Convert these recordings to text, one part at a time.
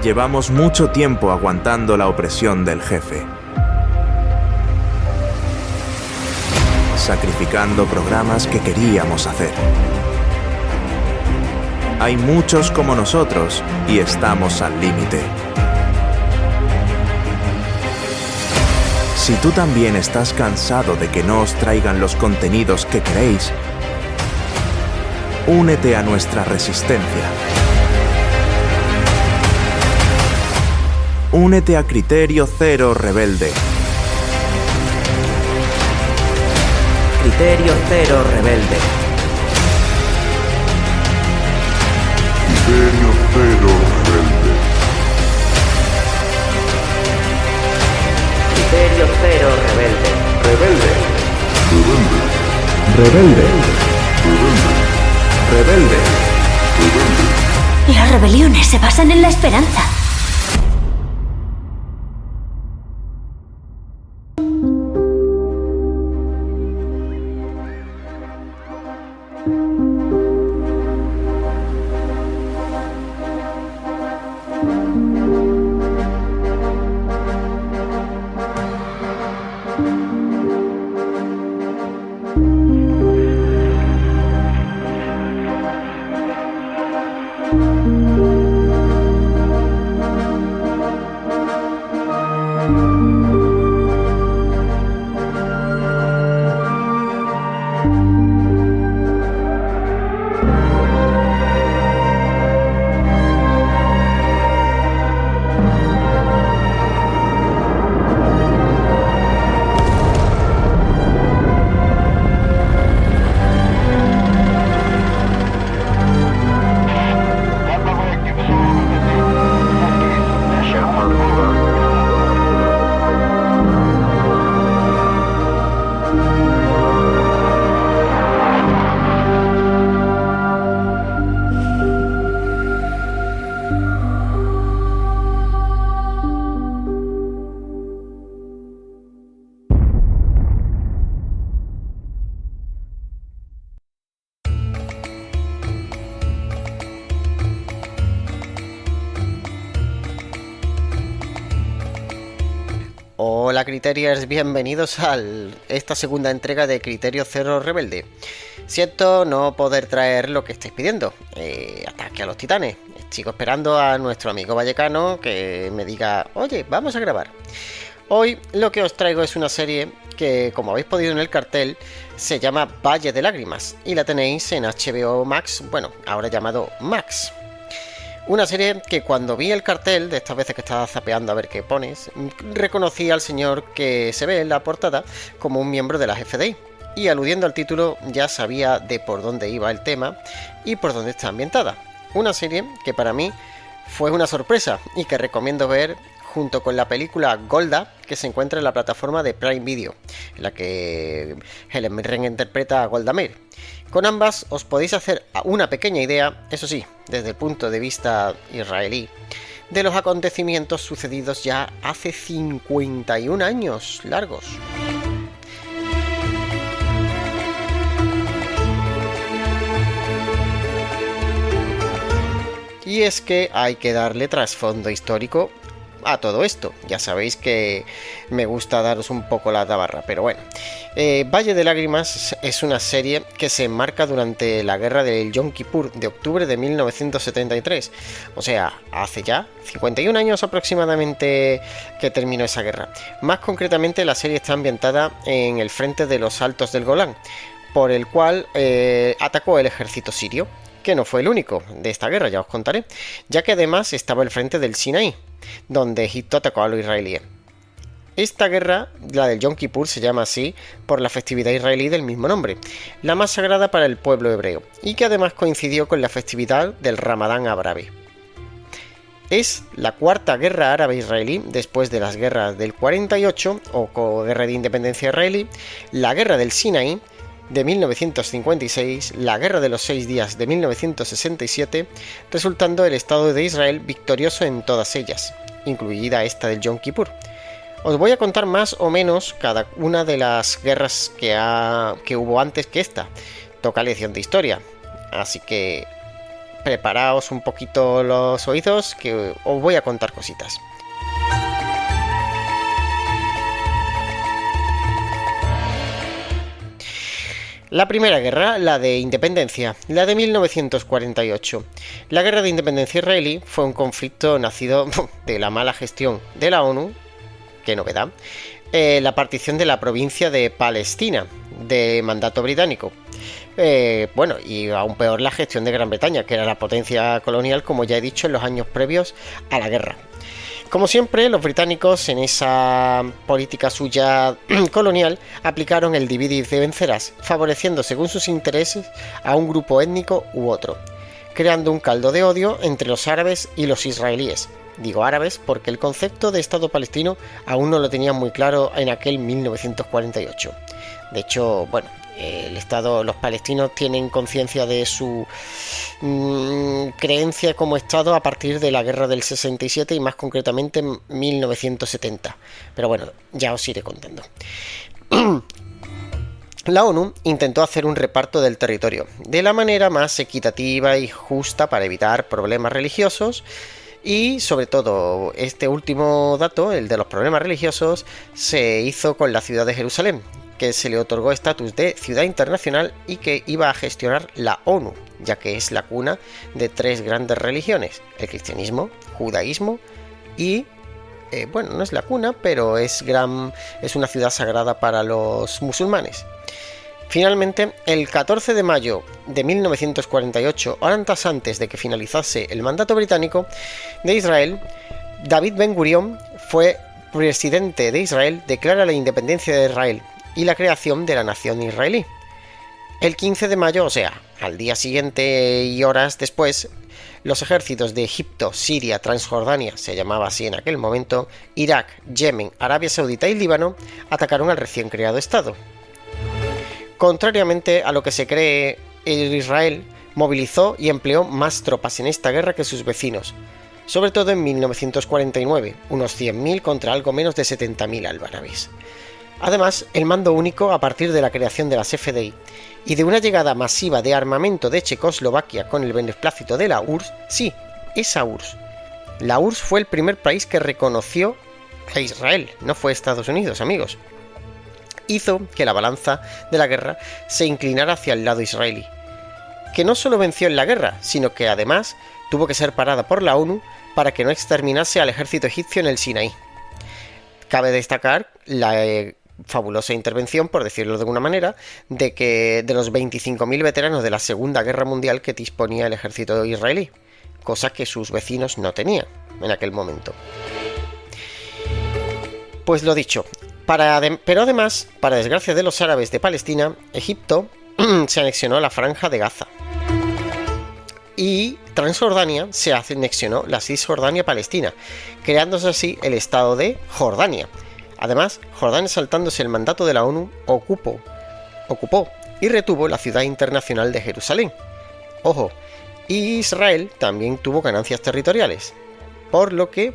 Llevamos mucho tiempo aguantando la opresión del jefe, sacrificando programas que queríamos hacer. Hay muchos como nosotros y estamos al límite. Si tú también estás cansado de que no os traigan los contenidos que queréis, únete a nuestra resistencia. Únete a Criterio Cero Rebelde. Criterio Cero Rebelde. Criterio Cero Rebelde. Criterio Cero Rebelde. Rebelde. Rebelde. Rebelde. Las rebeliones se basan en la esperanza. Hola Criteriers, bienvenidos a esta segunda entrega de Criterio Cero Rebelde. Siento no poder traer lo que estáis pidiendo, Ataque a los Titanes. Sigo esperando a nuestro amigo Vallecano que me diga, oye, vamos a grabar. Hoy lo que os traigo es una serie que, como habéis podido en el cartel, se llama Valle de Lágrimas y la tenéis en HBO Max, bueno, ahora llamado Max. Una serie que cuando vi el cartel, de estas veces que estaba zapeando a ver qué pones, reconocí al señor que se ve en la portada como un miembro de la FDI. Y aludiendo al título ya sabía de por dónde iba el tema y por dónde está ambientada. Una serie que para mí fue una sorpresa y que recomiendo ver junto con la película Golda, que se encuentra en la plataforma de Prime Video, en la que Helen Mirren interpreta a Golda Meir. Con ambas os podéis hacer una pequeña idea, eso sí, desde el punto de vista israelí, de los acontecimientos sucedidos ya hace 51 años largos. Y es que hay que darle trasfondo histórico a todo esto. Ya sabéis que me gusta daros un poco la tabarra, pero bueno. Valle de Lágrimas es una serie que se enmarca durante la guerra del Yom Kippur de octubre de 1973. O sea, hace ya 51 años aproximadamente que terminó esa guerra. Más concretamente, la serie está ambientada en el frente de los Altos del Golán, por el cual atacó el ejército sirio, que no fue el único de esta guerra, ya os contaré, ya que además estaba el frente del Sinaí, donde Egipto atacó a los israelíes. Esta guerra, la del Yom Kippur, se llama así por la festividad israelí del mismo nombre, la más sagrada para el pueblo hebreo, y que además coincidió con la festividad del Ramadán árabe. Es la cuarta guerra árabe israelí después de las guerras del 48, o guerra de independencia israelí, la guerra del Sinaí de 1956, la Guerra de los 6 Días de 1967, resultando el Estado de Israel victorioso en todas ellas, incluida esta del Yom Kippur. Os voy a contar más o menos cada una de las guerras que hubo antes que esta. Toca lección de historia, así que preparaos un poquito los oídos que os voy a contar cositas. La primera guerra, la de independencia, la de 1948. La guerra de independencia israelí fue un conflicto nacido de la mala gestión de la ONU, qué novedad, la partición de la provincia de Palestina, de mandato británico. Y aún peor la gestión de Gran Bretaña, que era la potencia colonial, como ya he dicho, en los años previos a la guerra. Como siempre, los británicos en esa política suya colonial aplicaron el divide y vencerás, favoreciendo según sus intereses a un grupo étnico u otro, creando un caldo de odio entre los árabes y los israelíes. Digo árabes porque el concepto de Estado palestino aún no lo tenían muy claro en aquel 1948. De hecho, los palestinos tienen conciencia de su creencia como Estado a partir de la guerra del 67 y más concretamente en 1970. Pero bueno, ya os iré contando. La ONU intentó hacer un reparto del territorio de la manera más equitativa y justa para evitar problemas religiosos. Y sobre todo, este último dato, el de los problemas religiosos, se hizo con la ciudad de Jerusalén, que se le otorgó estatus de ciudad internacional y que iba a gestionar la ONU, ya que es la cuna de tres grandes religiones, el cristianismo, judaísmo y, no es la cuna, pero es una ciudad sagrada para los musulmanes. Finalmente, el 14 de mayo de 1948, horas antes de que finalizase el mandato británico de Israel, David Ben-Gurión, fue presidente de Israel, declara la independencia de Israel y la creación de la nación israelí. El 15 de mayo, o sea, al día siguiente y horas después, los ejércitos de Egipto, Siria, Transjordania, se llamaba así en aquel momento, Irak, Yemen, Arabia Saudita y Líbano, atacaron al recién creado Estado. Contrariamente a lo que se cree, Israel movilizó y empleó más tropas en esta guerra que sus vecinos, sobre todo en 1949, unos 100.000 contra algo menos de 70.000 albarabes. Además, el mando único a partir de la creación de las FDI y de una llegada masiva de armamento de Checoslovaquia con el beneplácito de la URSS, sí, esa URSS. La URSS fue el primer país que reconoció a Israel, no fue Estados Unidos, amigos. Hizo que la balanza de la guerra se inclinara hacia el lado israelí, que no solo venció en la guerra, sino que además tuvo que ser parada por la ONU para que no exterminase al ejército egipcio en el Sinaí. Cabe destacar la fabulosa intervención, por decirlo de alguna manera, de los 25.000 veteranos de la Segunda Guerra Mundial que disponía el ejército israelí, cosa que sus vecinos no tenían en aquel momento. Pues lo dicho, pero además, para desgracia de los árabes de Palestina, Egipto se anexionó la Franja de Gaza. Y Transjordania se anexionó la Cisjordania Palestina, creándose así el Estado de Jordania. Además, Jordania, saltándose el mandato de la ONU, ocupó y retuvo la ciudad internacional de Jerusalén. Ojo, y Israel también tuvo ganancias territoriales, por lo que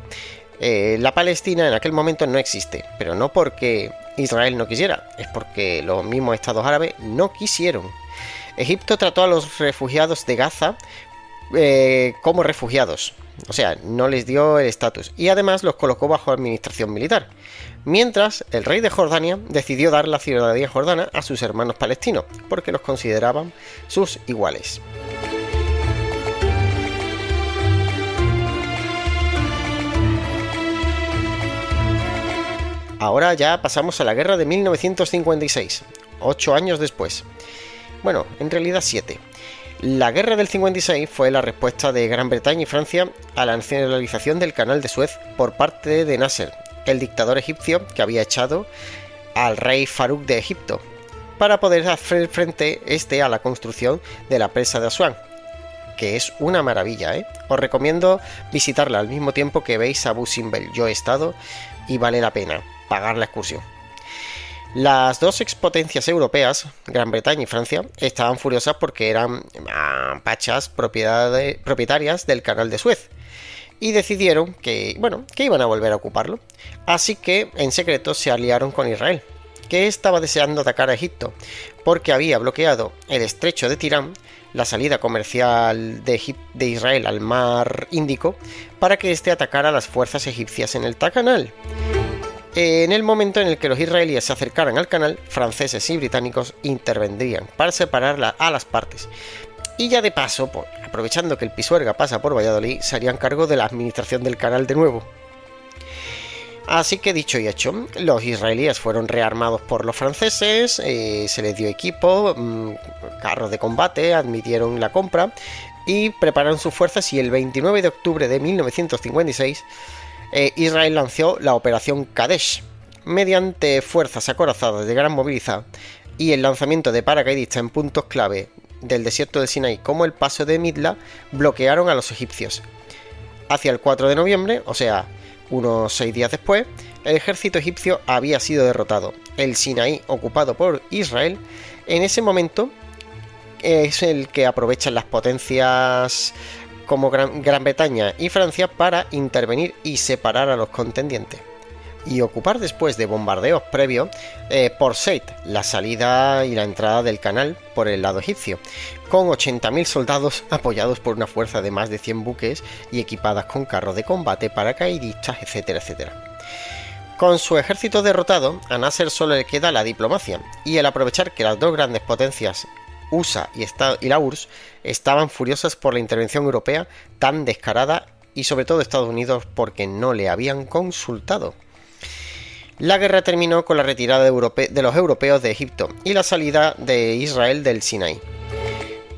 la Palestina en aquel momento no existe, pero no porque Israel no quisiera, es porque los mismos estados árabes no quisieron. Egipto trató a los refugiados de Gaza como refugiados, o sea, no les dio el estatus y además los colocó bajo administración militar, mientras el rey de Jordania decidió dar la ciudadanía jordana a sus hermanos palestinos, porque los consideraban sus iguales. Ahora ya pasamos a la guerra de 1956, 8 años después. Bueno, en realidad 7. La guerra del 56 fue la respuesta de Gran Bretaña y Francia a la nacionalización del Canal de Suez por parte de Nasser, el dictador egipcio que había echado al rey Farouk de Egipto, para poder hacer frente a la construcción de la presa de Asuán, que es una maravilla, ¿eh? Os recomiendo visitarla al mismo tiempo que veis Abu Simbel. Yo he estado y vale la pena pagar la excursión. Las dos expotencias europeas, Gran Bretaña y Francia, estaban furiosas porque eran pachas propietarias del Canal de Suez y decidieron que iban a volver a ocuparlo. Así que en secreto se aliaron con Israel, que estaba deseando atacar a Egipto porque había bloqueado el estrecho de Tirán, la salida comercial de Israel al mar Índico para que éste atacara a las fuerzas egipcias en el canal. En el momento en el que los israelíes se acercaran al canal, franceses y británicos intervendrían para separar a las partes. Y ya de paso, pues, aprovechando que el Pisuerga pasa por Valladolid, se harían cargo de la administración del canal de nuevo. Así que dicho y hecho, los israelíes fueron rearmados por los franceses, se les dio equipo, carros de combate, admitieron la compra y prepararon sus fuerzas, y el 29 de octubre de 1956 Israel lanzó la Operación Kadesh, mediante fuerzas acorazadas de gran movilidad y el lanzamiento de paracaidistas en puntos clave del desierto del Sinaí como el paso de Midla, bloquearon a los egipcios. Hacia el 4 de noviembre, o sea, unos 6 días después, el ejército egipcio había sido derrotado. El Sinaí, ocupado por Israel, en ese momento es el que aprovechan las potencias como Gran Bretaña y Francia para intervenir y separar a los contendientes. Y ocupar después de bombardeos previos por Seit, la salida y la entrada del canal por el lado egipcio, con 80.000 soldados apoyados por una fuerza de más de 100 buques y equipadas con carros de combate, paracaidistas, etcétera, etcétera. Con su ejército derrotado, a Nasser solo le queda la diplomacia, y el aprovechar que las dos grandes potencias, USA y la URSS, estaban furiosas por la intervención europea tan descarada, y sobre todo Estados Unidos porque no le habían consultado. La guerra terminó con la retirada de los europeos de Egipto y la salida de Israel del Sinaí.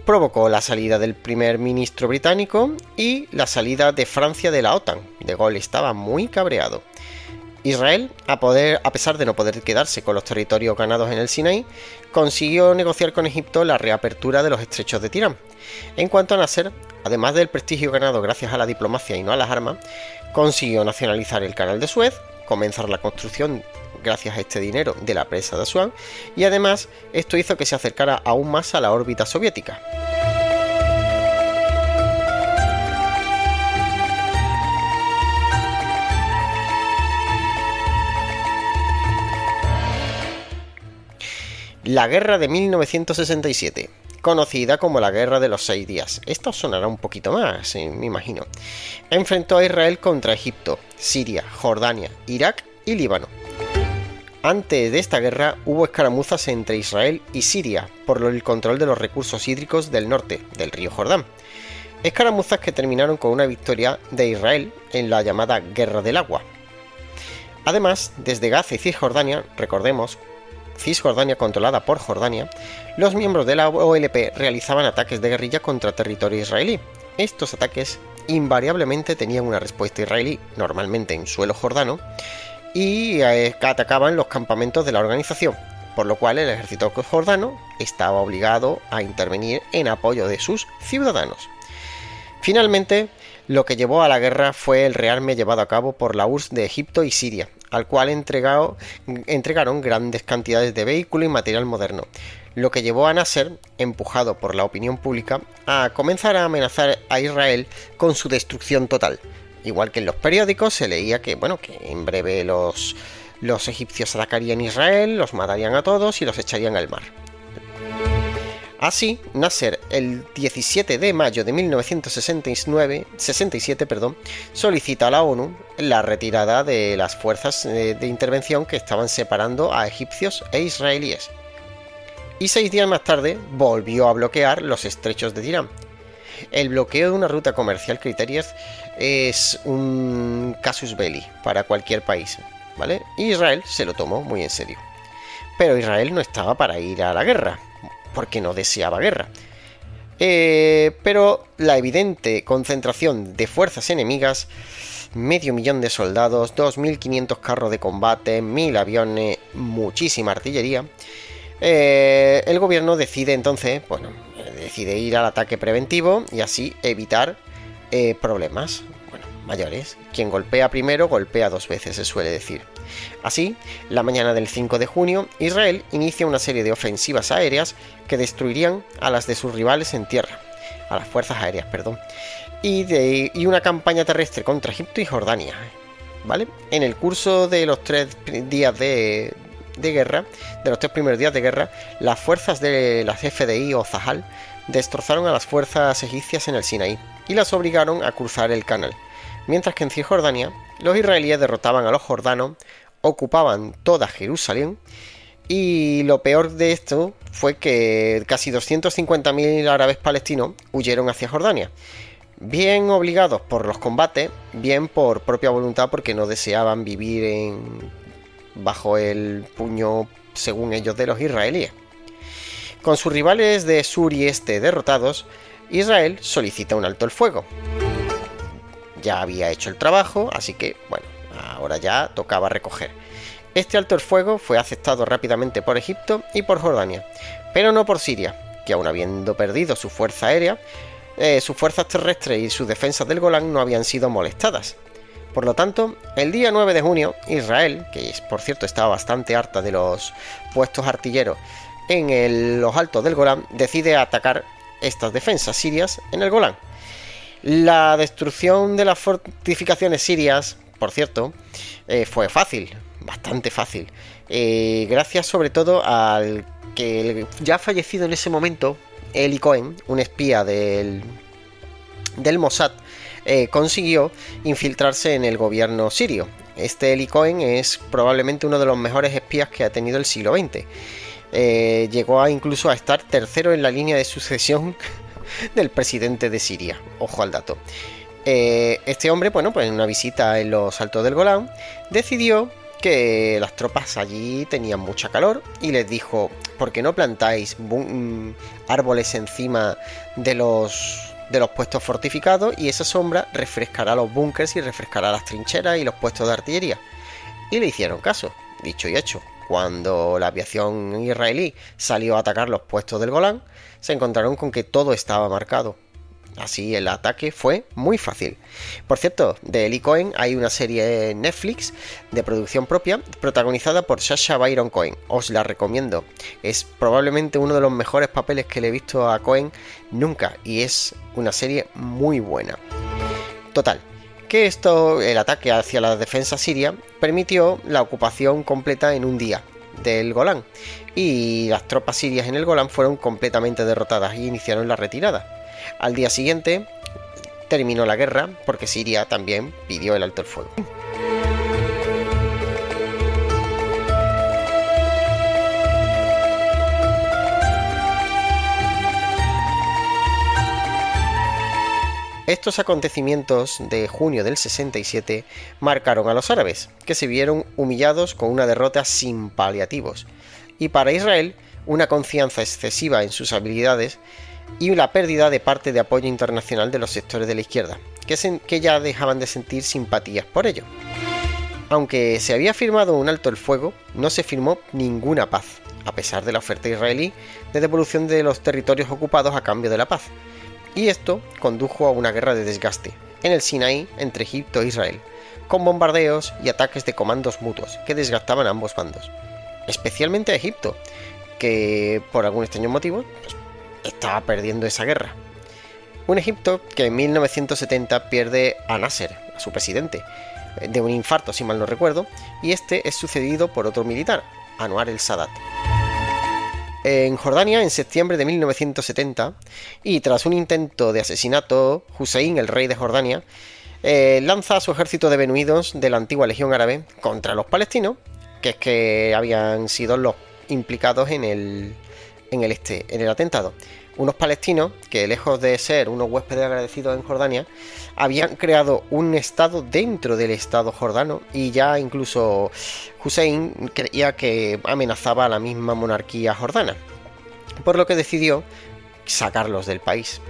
Provocó la salida del primer ministro británico y la salida de Francia de la OTAN. De Gaulle estaba muy cabreado. Israel, a pesar de no poder quedarse con los territorios ganados en el Sinaí, consiguió negociar con Egipto la reapertura de los estrechos de Tirán. En cuanto a Nasser, además del prestigio ganado gracias a la diplomacia y no a las armas, consiguió nacionalizar el canal de Suez, comenzar la construcción gracias a este dinero de la presa de Asuán, y además esto hizo que se acercara aún más a la órbita soviética. La guerra de 1967, conocida como la Guerra de los 6 días. Esto os sonará un poquito más, me imagino. Enfrentó a Israel contra Egipto, Siria, Jordania, Irak y Líbano. Antes de esta guerra hubo escaramuzas entre Israel y Siria por el control de los recursos hídricos del norte, del río Jordán. Escaramuzas que terminaron con una victoria de Israel en la llamada Guerra del Agua. Además, desde Gaza y Cisjordania, recordemos, Cisjordania controlada por Jordania, los miembros de la OLP realizaban ataques de guerrilla contra territorio israelí. Estos ataques invariablemente tenían una respuesta israelí, normalmente en suelo jordano, y atacaban los campamentos de la organización, por lo cual el ejército jordano estaba obligado a intervenir en apoyo de sus ciudadanos. Finalmente, lo que llevó a la guerra fue el rearme llevado a cabo por la URSS de Egipto y Siria, al cual entregaron grandes cantidades de vehículos y material moderno, lo que llevó a Nasser, empujado por la opinión pública, a comenzar a amenazar a Israel con su destrucción total. Igual que en los periódicos se leía que en breve los egipcios atacarían Israel, los matarían a todos y los echarían al mar. Así, Nasser, el 17 de mayo de 1967, solicita a la ONU la retirada de las fuerzas de intervención que estaban separando a egipcios e israelíes. Y 6 días más tarde volvió a bloquear los estrechos de Tirán. El bloqueo de una ruta comercial criteria es un casus belli para cualquier país, ¿vale? Y Israel se lo tomó muy en serio. Pero Israel no estaba para ir a la guerra, porque no deseaba guerra. Pero la evidente concentración de fuerzas enemigas, 500.000 de soldados, 2.500 carros de combate, 1.000 aviones, muchísima artillería, el gobierno decide entonces, decide ir al ataque preventivo y así evitar problemas mayores. Quien golpea primero golpea 2 veces, se suele decir. Así, la mañana del 5 de junio, Israel inicia una serie de ofensivas aéreas que destruirían a las de sus rivales en tierra, a las fuerzas aéreas, y una campaña terrestre contra Egipto y Jordania, ¿vale? En el curso de los 3 días de de guerra, de los 3 primeros días de guerra, las fuerzas de las FDI o Zahal destrozaron a las fuerzas egipcias en el Sinaí y las obligaron a cruzar el canal, mientras que en Cisjordania los israelíes derrotaban a los jordanos, ocupaban toda Jerusalén. Y lo peor de esto fue que casi 250.000 árabes palestinos huyeron hacia Jordania, bien obligados por los combates, bien por propia voluntad porque no deseaban vivir bajo el puño, según ellos, de los israelíes. Con sus rivales de sur y este derrotados, Israel solicita un alto el fuego. Ya había hecho el trabajo, así que bueno, ahora ya tocaba recoger. Este alto el fuego fue aceptado rápidamente por Egipto y por Jordania, pero no por Siria, que aun habiendo perdido su fuerza aérea, sus fuerzas terrestres y sus defensas del Golán no habían sido molestadas. Por lo tanto, el día 9 de junio, Israel, por cierto estaba bastante harta de los puestos artilleros en los altos del Golán, decide atacar estas defensas sirias en el Golán. La destrucción de las fortificaciones sirias, por cierto, fue fácil. Bastante fácil, gracias sobre todo al que ya fallecido en ese momento Eli Cohen, un espía del Mossad, consiguió infiltrarse en el gobierno sirio. Este Eli Cohen es probablemente uno de los mejores espías que ha tenido el siglo XX. Llegó incluso a estar tercero en la línea de sucesión del presidente de Siria. Ojo al dato. Este hombre, bueno, pues en una visita en los altos del Golán, decidió que las tropas allí tenían mucha calor y les dijo: ¿por qué no plantáis árboles encima de los puestos fortificados? Y esa sombra refrescará los búnkers y refrescará las trincheras y los puestos de artillería. Y le hicieron caso, dicho y hecho. Cuando la aviación israelí salió a atacar los puestos del Golán, se encontraron con que todo estaba marcado. Así el ataque fue muy fácil. Por cierto, de Eli Cohen hay una serie en Netflix de producción propia protagonizada por Sacha Baron Cohen. Os la recomiendo. Es probablemente uno de los mejores papeles que le he visto a Cohen nunca y es una serie muy buena. Total, que el ataque hacia la defensa siria permitió la ocupación completa en un día del Golán y las tropas sirias en el Golán fueron completamente derrotadas y iniciaron la retirada. Al día siguiente terminó la guerra porque Siria también pidió el alto el fuego. Estos acontecimientos de junio del 67 marcaron a los árabes, que se vieron humillados con una derrota sin paliativos, y para Israel una confianza excesiva en sus habilidades y la pérdida de parte de apoyo internacional de los sectores de la izquierda, que ya dejaban de sentir simpatías por ello. Aunque se había firmado un alto el fuego, no se firmó ninguna paz, a pesar de la oferta israelí de devolución de los territorios ocupados a cambio de la paz. Y esto condujo a una guerra de desgaste en el Sinaí entre Egipto e Israel, con bombardeos y ataques de comandos mutuos que desgastaban a ambos bandos, especialmente a Egipto, que por algún extraño motivo estaba perdiendo esa guerra. Un Egipto que en 1970 pierde a Nasser, a su presidente, de un infarto si mal no recuerdo, y este es sucedido por otro militar, Anwar el-Sadat. En Jordania, en septiembre de 1970, y tras un intento de asesinato, Hussein, el rey de Jordania, lanza a su ejército de beduinos de la antigua Legión Árabe contra los palestinos, que habían sido los implicados en el atentado. Unos palestinos que, lejos de ser unos huéspedes agradecidos en Jordania, habían creado un estado dentro del estado jordano y ya incluso Hussein creía que amenazaba a la misma monarquía jordana, por lo que decidió sacarlos del país.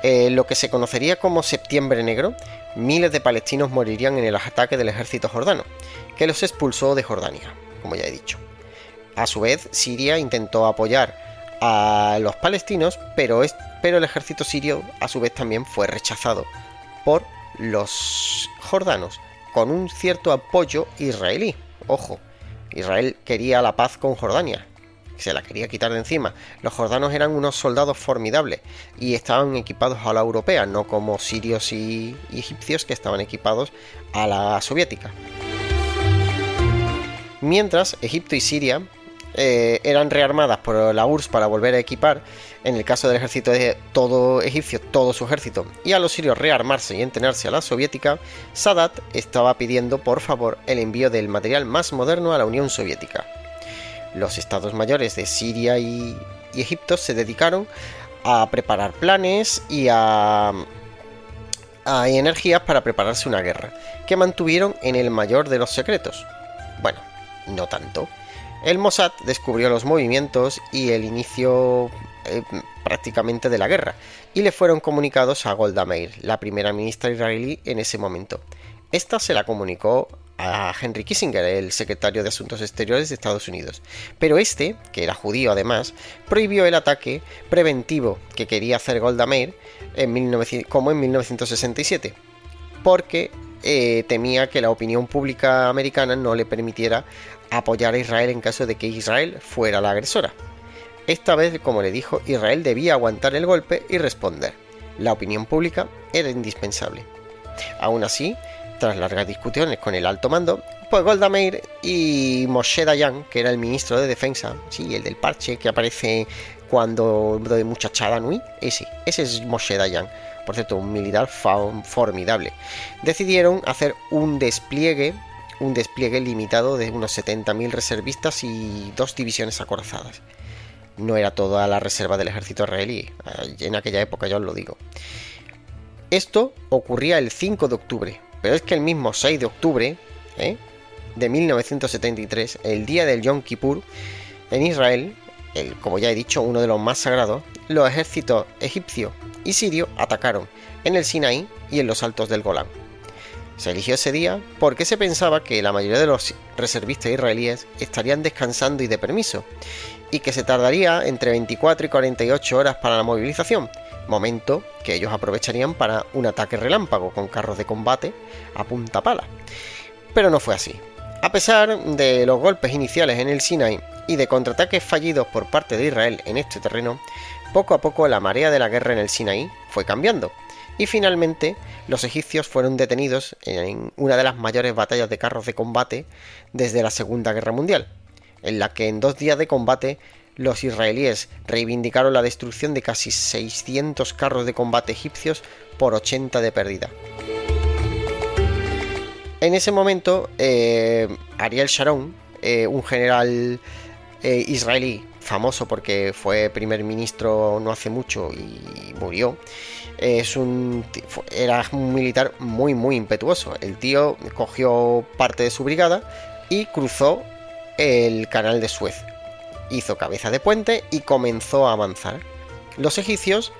Lo que se conocería como Septiembre Negro, miles de palestinos morirían en el ataque del ejército jordano, que los expulsó de Jordania, como ya he dicho. A su vez, Siria intentó apoyar a los palestinos, pero el ejército sirio a su vez también fue rechazado por los jordanos, con un cierto apoyo israelí. Ojo, Israel quería la paz con Jordania, se la quería quitar de encima. Los jordanos eran unos soldados formidables y estaban equipados a la europea, no como sirios y egipcios que estaban equipados a la soviética. Mientras Egipto y Siria eran rearmadas por la URSS para volver a equipar, en el caso del ejército de todo egipcio, todo su ejército, y a los sirios rearmarse y entrenarse a la soviética, Sadat estaba pidiendo por favor el envío del material más moderno a la Unión Soviética. Los estados mayores de Siria y Egipto se dedicaron a preparar planes y a energías para prepararse una guerra, que mantuvieron en el mayor de los secretos. Bueno, no tanto. El Mossad descubrió los movimientos y el inicio prácticamente de la guerra, y le fueron comunicados a Golda Meir, la primera ministra israelí en ese momento. Esta se la comunicó a Henry Kissinger, el secretario de Asuntos Exteriores de Estados Unidos, pero este, que era judío además, prohibió el ataque preventivo que quería hacer Golda Meir como en 1967, porque temía que la opinión pública americana no le permitiera apoyar a Israel en caso de que Israel fuera la agresora. Esta vez, como le dijo, Israel debía aguantar el golpe y responder. La opinión pública era indispensable. Aún así, tras largas discusiones con el alto mando, pues Golda Meir y Moshe Dayan, que era el ministro de Defensa, sí, el del parche que aparece cuando de Muchachada Nui, ese es Moshe Dayan, por cierto, un militar formidable, decidieron hacer un despliegue limitado de unos 70.000 reservistas y 2 divisiones acorazadas. No era toda la reserva del ejército israelí, en aquella época ya os lo digo. Esto ocurría el 5 de octubre, pero es que el mismo 6 de octubre de 1973, el día del Yom Kippur, en Israel, como ya he dicho, uno de los más sagrados, los ejércitos egipcio y sirio atacaron en el Sinaí y en los altos del Golán. Se eligió ese día porque se pensaba que la mayoría de los reservistas israelíes estarían descansando y de permiso, y que se tardaría entre 24 y 48 horas para la movilización, momento que ellos aprovecharían para un ataque relámpago con carros de combate a punta pala. Pero no fue así. A pesar de los golpes iniciales en el Sinaí y de contraataques fallidos por parte de Israel en este terreno, poco a poco la marea de la guerra en el Sinaí fue cambiando, y finalmente los egipcios fueron detenidos en una de las mayores batallas de carros de combate desde la Segunda Guerra Mundial, en la que en 2 días de combate los israelíes reivindicaron la destrucción de casi 600 carros de combate egipcios por 80 de pérdida. En ese momento, Ariel Sharon, un general israelí famoso porque fue primer ministro no hace mucho y murió, era un militar muy impetuoso. El tío cogió parte de su brigada y cruzó el canal de Suez, hizo cabeza de puente y comenzó a avanzar. Los egipcios,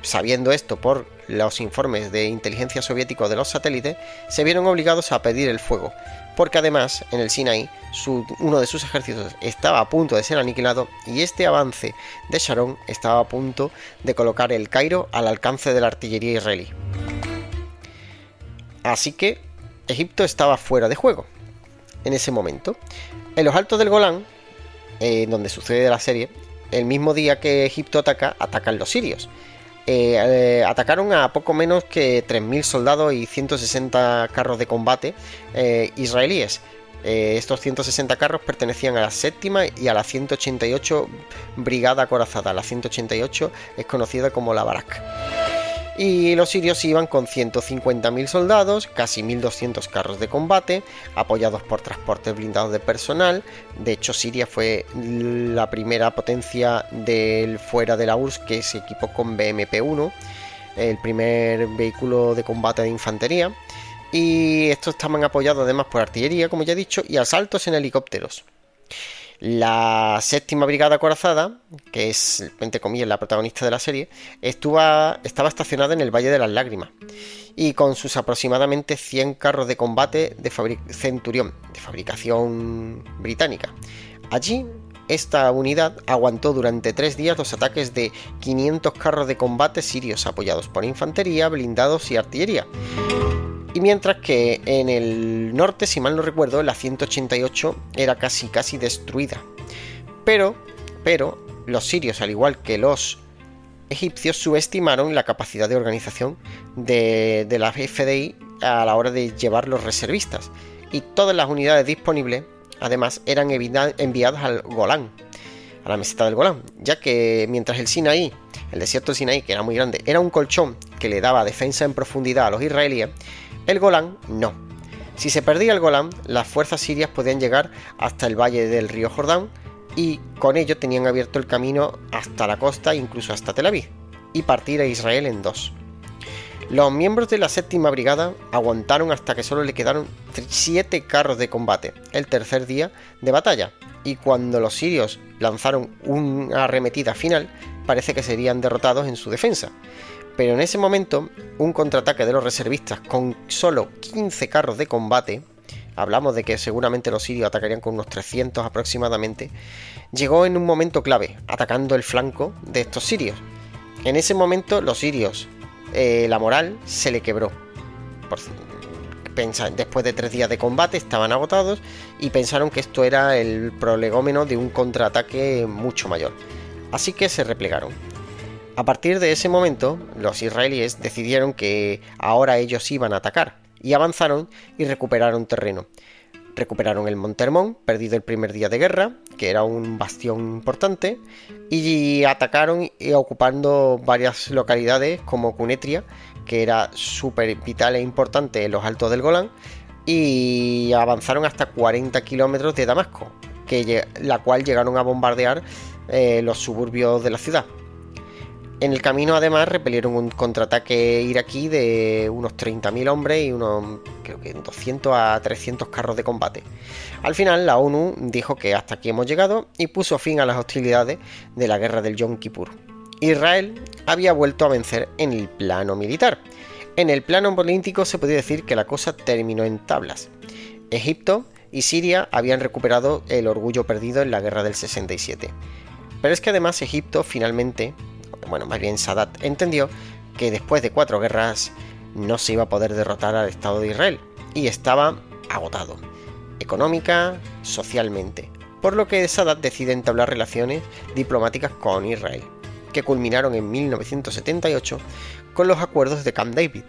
sabiendo esto por los informes de inteligencia soviético de los satélites, se vieron obligados a pedir el fuego, porque además en el Sinaí uno de sus ejércitos estaba a punto de ser aniquilado, y este avance de Sharon estaba a punto de colocar el Cairo al alcance de la artillería israelí. Así que Egipto estaba fuera de juego en ese momento. En los altos del Golán, donde sucede la serie, el mismo día que Egipto atacan los sirios. Atacaron a poco menos que 3.000 soldados y 160 carros de combate israelíes. Estos 160 carros pertenecían a la 7ª y a la 188 Brigada Acorazada. La 188 es conocida como la Barak. Y los sirios iban con 150.000 soldados, casi 1.200 carros de combate, apoyados por transportes blindados de personal. De hecho, Siria fue la primera potencia fuera de la URSS que se equipó con BMP-1, el primer vehículo de combate de infantería. Y estos estaban apoyados además por artillería, como ya he dicho, y asaltos en helicópteros. La 7ª Brigada Acorazada, que es, entre comillas, la protagonista de la serie, estaba estacionada en el Valle de las Lágrimas, y con sus aproximadamente 100 carros de combate de Centurión, de fabricación británica. Allí, esta unidad aguantó durante 3 días los ataques de 500 carros de combate sirios apoyados por infantería, blindados y artillería. Y mientras que en el norte, si mal no recuerdo, la 188 era casi destruida. Pero los sirios, al igual que los egipcios, subestimaron la capacidad de organización de la FDI a la hora de llevar los reservistas. Y todas las unidades disponibles además, eran enviadas al Golán, a la meseta del Golán, ya que mientras el Sinaí, el desierto del Sinaí, que era muy grande, era un colchón que le daba defensa en profundidad a los israelíes, el Golán no. Si se perdía el Golán, las fuerzas sirias podían llegar hasta el valle del río Jordán y con ello tenían abierto el camino hasta la costa, incluso hasta Tel Aviv, y partir a Israel en dos. Los miembros de la séptima brigada aguantaron hasta que solo le quedaron 7 carros de combate el tercer día de batalla, y cuando los sirios lanzaron una arremetida final, parece que serían derrotados en su defensa. Pero en ese momento, un contraataque de los reservistas con solo 15 carros de combate, hablamos de que seguramente los sirios atacarían con unos 300 aproximadamente, llegó en un momento clave, atacando el flanco de estos sirios. En ese momento los sirios, la moral se le quebró. Después de 3 días de combate estaban agotados y pensaron que esto era el prolegómeno de un contraataque mucho mayor. Así que se replegaron. A partir de ese momento, los israelíes decidieron que ahora ellos iban a atacar y avanzaron y recuperaron terreno. Recuperaron el Monte Hermón, perdido el primer día de guerra, que era un bastión importante, y atacaron ocupando varias localidades como Cunetria, que era súper vital e importante en los altos del Golán, y avanzaron hasta 40 kilómetros de Damasco, la cual llegaron a bombardear los suburbios de la ciudad. En el camino, además, repelieron un contraataque iraquí de unos 30.000 hombres y unos, creo que 200 a 300 carros de combate. Al final, la ONU dijo que hasta aquí hemos llegado y puso fin a las hostilidades de la guerra del Yom Kippur. Israel había vuelto a vencer en el plano militar. En el plano político se podía decir que la cosa terminó en tablas. Egipto y Siria habían recuperado el orgullo perdido en la guerra del 67. Pero es que además Egipto finalmente, más bien Sadat, entendió que después de 4 guerras no se iba a poder derrotar al Estado de Israel y estaba agotado, económica, socialmente, por lo que Sadat decide entablar relaciones diplomáticas con Israel, que culminaron en 1978 con los acuerdos de Camp David.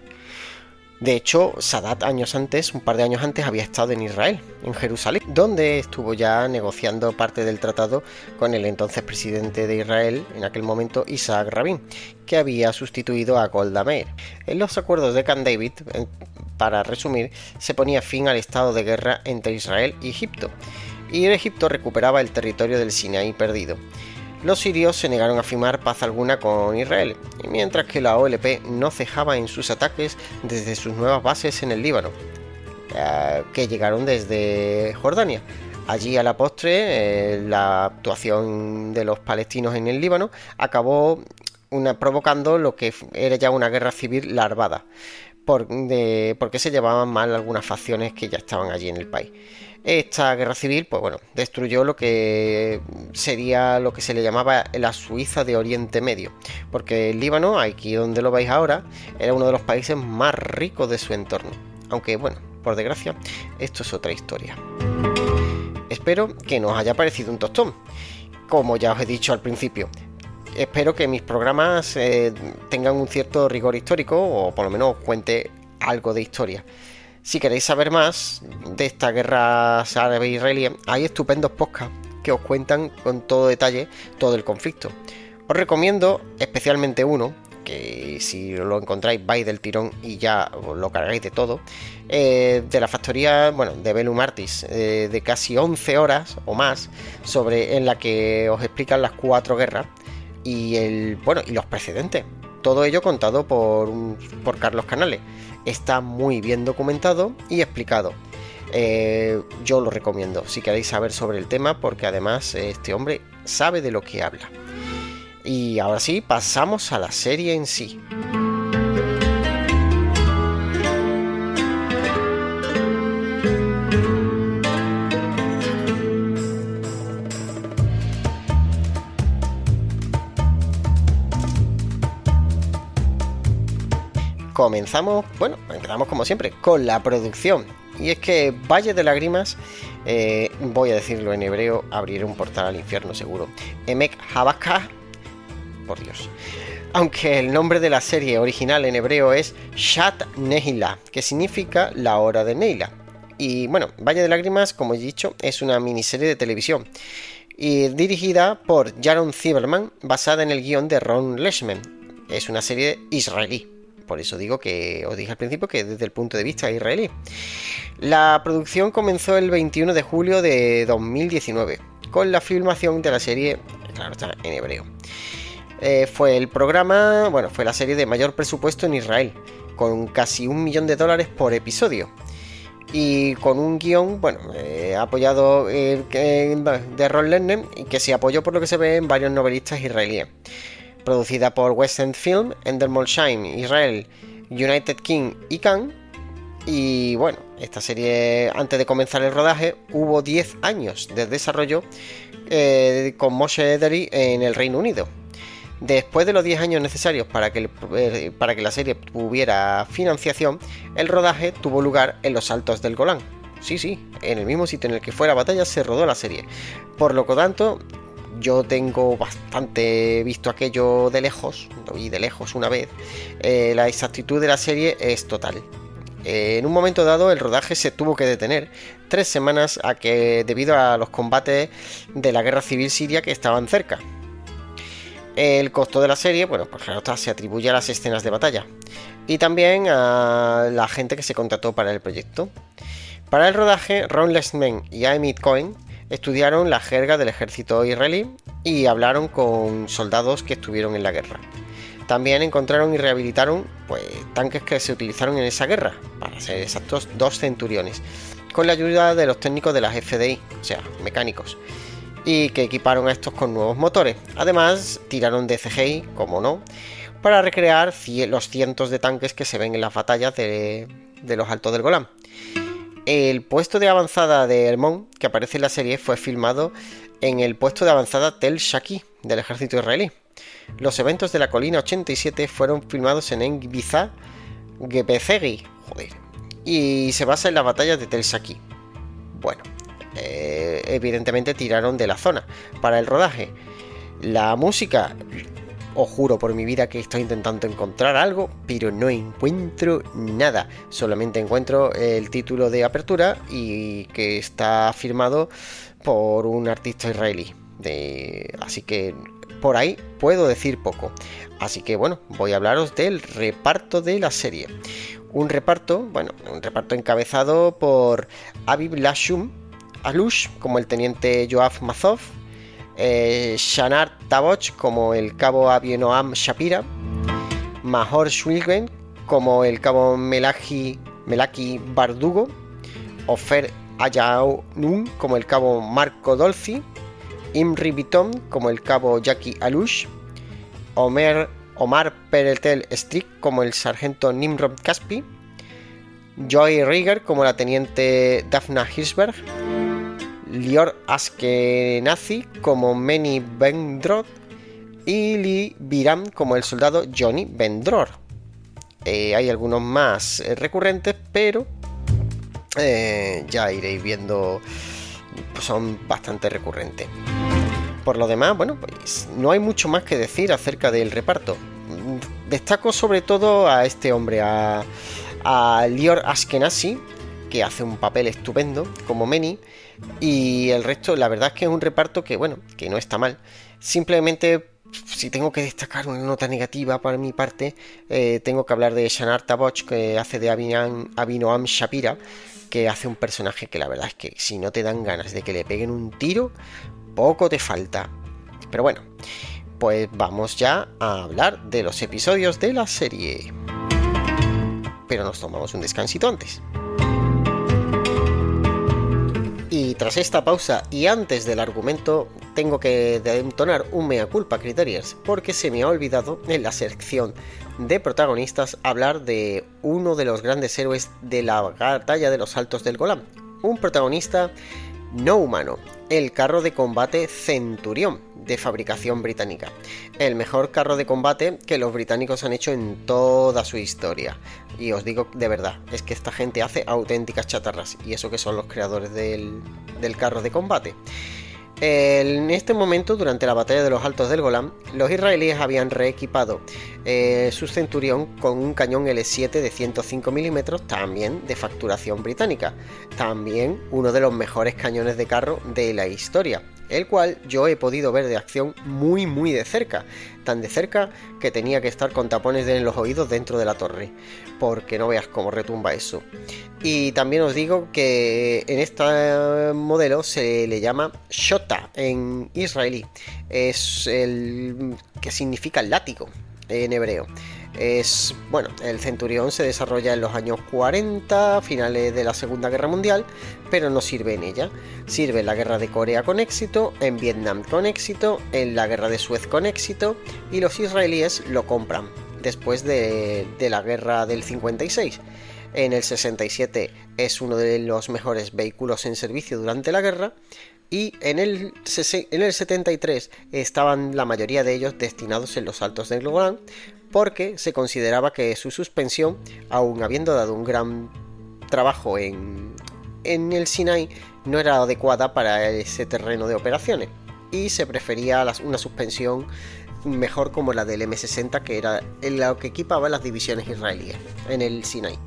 De hecho, Sadat un par de años antes, había estado en Israel, en Jerusalén, donde estuvo ya negociando parte del tratado con el entonces presidente de Israel, en aquel momento Isaac Rabin, que había sustituido a Golda Meir. En los acuerdos de Camp David, para resumir, se ponía fin al estado de guerra entre Israel y Egipto, y Egipto recuperaba el territorio del Sinaí perdido. Los sirios se negaron a firmar paz alguna con Israel, mientras que la OLP no cejaba en sus ataques desde sus nuevas bases en el Líbano, que llegaron desde Jordania. Allí, a la postre, la actuación de los palestinos en el Líbano acabó provocando lo que era ya una guerra civil larvada, porque se llevaban mal algunas facciones que ya estaban allí en el país. Esta guerra civil, destruyó lo que sería lo que se le llamaba la Suiza de Oriente Medio, porque el Líbano, aquí donde lo veis ahora, era uno de los países más ricos de su entorno. Aunque, por desgracia, esto es otra historia. Espero que nos haya parecido un tostón. Como ya os he dicho al principio, espero que mis programas tengan un cierto rigor histórico, o por lo menos os cuente algo de historia. Si queréis saber más de esta guerra árabe-israelí, hay estupendos podcasts que os cuentan con todo detalle todo el conflicto. Os recomiendo especialmente uno, que si lo encontráis vais del tirón y ya os lo cargáis de todo, de la factoría, de Bellum Artis, de casi 11 horas o más, en la que os explican las 4 guerras y los precedentes. Todo ello contado por Carlos Canales. Está muy bien documentado y explicado. Yo lo recomiendo si queréis saber sobre el tema, porque además este hombre sabe de lo que habla. Y ahora sí, pasamos a la serie en sí. Empezamos como siempre con la producción. Y es que Valle de Lágrimas, voy a decirlo en hebreo, abriré un portal al infierno seguro. Emek Habakah, por Dios. Aunque el nombre de la serie original en hebreo es Shat Nehila, que significa la hora de Neila. Y bueno, Valle de Lágrimas, como he dicho, es una miniserie de televisión y dirigida por Jaron Zimmerman, basada en el guión de Ron Leishman. Es una serie israelí, por eso digo que os dije al principio que desde el punto de vista israelí. La producción comenzó el 21 de julio de 2019, con la filmación de la serie, claro, está en hebreo. Fue la serie de mayor presupuesto en Israel, con casi $1 millón por episodio. Y con un guión, apoyado de Ron Leishman, y que se apoyó por lo que se ve en varios novelistas israelíes. Producida por West End Film, Endemol Shine, Israel, United King y Cannes. Y bueno, esta serie, antes de comenzar el rodaje, hubo 10 años de desarrollo con Moshe Ederi en el Reino Unido. Después de los 10 años necesarios para que la serie tuviera financiación, el rodaje tuvo lugar en los Altos del Golán. Sí, en el mismo sitio en el que fue la batalla se rodó la serie. Por lo tanto, yo tengo bastante visto aquello de lejos, lo vi de lejos una vez. La exactitud de la serie es total. En un momento dado el rodaje se tuvo que detener 3 semanas debido a los combates de la guerra civil siria que estaban cerca. El costo de la serie, pues claro, se atribuye a las escenas de batalla y también a la gente que se contrató para el proyecto. Para el rodaje, Ron Leishman y Amit Cohen estudiaron la jerga del ejército israelí y hablaron con soldados que estuvieron en la guerra. También encontraron y rehabilitaron tanques que se utilizaron en esa guerra, para ser exactos 2 centuriones, con la ayuda de los técnicos de las FDI, o sea, mecánicos, y que equiparon a estos con nuevos motores. Además, tiraron de CGI, como no, para recrear los cientos de tanques que se ven en las batallas de los Altos del Golán. El puesto de avanzada de Hermón, que aparece en la serie, fue filmado en el puesto de avanzada Tel Shaki del ejército israelí. Los eventos de la colina 87 fueron filmados en Engbizá, Gebezegi, y se basa en las batallas de Tel Shaki. Bueno, evidentemente tiraron de la zona para el rodaje. La música, os juro por mi vida que estoy intentando encontrar algo, pero no encuentro nada. Solamente encuentro el título de apertura y que está firmado por un artista israelí. Así que por ahí puedo decir poco. Así que bueno, voy a hablaros del reparto de la serie. Un reparto encabezado por Aviv Alush como el teniente Yoav Mazov, Shanar Taboch como el cabo Avinoam Shapira, Mahor Shwilgen como el cabo Melaki Bardugo, Ofer Ayaunun como el cabo Marco Dolci, Imri Bitom como el cabo Jackie Alush, Omar Peretel Strick como el sargento Nimrod Caspi, Joy Rieger como la teniente Daphna Hirschberg, Lior Ashkenazi como Meni Ben-Dror y Lee Biram como el soldado Johnny Ben-Dror. Hay algunos más recurrentes, pero ya iréis viendo, pues son bastante recurrentes. Por lo demás, pues no hay mucho más que decir acerca del reparto. Destaco sobre todo a este hombre, a Lior Ashkenazi, que hace un papel estupendo como Meni, y el resto, la verdad es que es un reparto que no está mal. Simplemente, si tengo que destacar una nota negativa para mi parte, tengo que hablar de Shanar Taboch, que hace de Avinoam Shapira, que hace un personaje que la verdad es que si no te dan ganas de que le peguen un tiro, poco te falta. Pero bueno, pues vamos ya a hablar de los episodios de la serie. Pero nos tomamos un descansito antes. Y tras esta pausa y antes del argumento, tengo que entonar un mea culpa, Criteriers, porque se me ha olvidado en la sección de protagonistas hablar de uno de los grandes héroes de la batalla de los Altos del Golán, un protagonista no humano, el carro de combate Centurión, de fabricación británica, el mejor carro de combate que los británicos han hecho en toda su historia. Y os digo de verdad, es que esta gente hace auténticas chatarras, y eso que son los creadores del carro de combate. En este momento, durante la batalla de los Altos del Golán, los israelíes habían reequipado sus Centurión con un cañón L7 de 105 milímetros, también de facturación británica, también uno de los mejores cañones de carro de la historia, el cual yo he podido ver de acción muy de cerca, tan de cerca que tenía que estar con tapones en los oídos dentro de la torre, porque no veas cómo retumba eso. Y también os digo que en este modelo se le llama Shota en israelí, es el que significa látigo en hebreo. Bueno, el Centurión se desarrolla en los años 40, finales de la Segunda Guerra Mundial, pero no sirve en ella. Sirve en la Guerra de Corea con éxito, en Vietnam con éxito, en la Guerra de Suez con éxito, y los israelíes lo compran después de la Guerra del 56. En el 67 es uno de los mejores vehículos en servicio durante la guerra, y en el 73 estaban la mayoría de ellos destinados en los Altos del Golán, porque se consideraba que su suspensión, aun habiendo dado un gran trabajo en el Sinaí, no era adecuada para ese terreno de operaciones, y se prefería una suspensión mejor como la del M60, que era la que equipaba las divisiones israelíes en el Sinaí.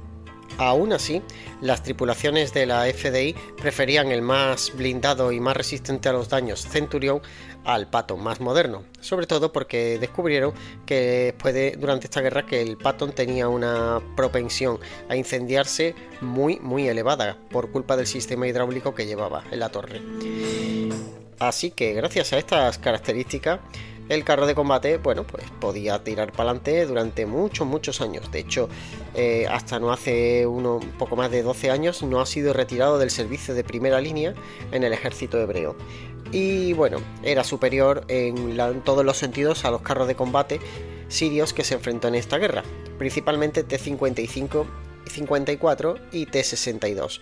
Aún así, las tripulaciones de la FDI preferían el más blindado y más resistente a los daños Centurión al Patton más moderno, sobre todo porque descubrieron que durante esta guerra que el Patton tenía una propensión a incendiarse muy elevada por culpa del sistema hidráulico que llevaba en la torre. Así que gracias a estas características, el carro de combate, bueno, pues podía tirar para adelante durante muchos años. De hecho, hasta no hace un poco más de 12 años no ha sido retirado del servicio de primera línea en el ejército hebreo. Y bueno, era superior en todos los sentidos a los carros de combate sirios que se enfrentó en esta guerra, principalmente T-55, 54 y T-62.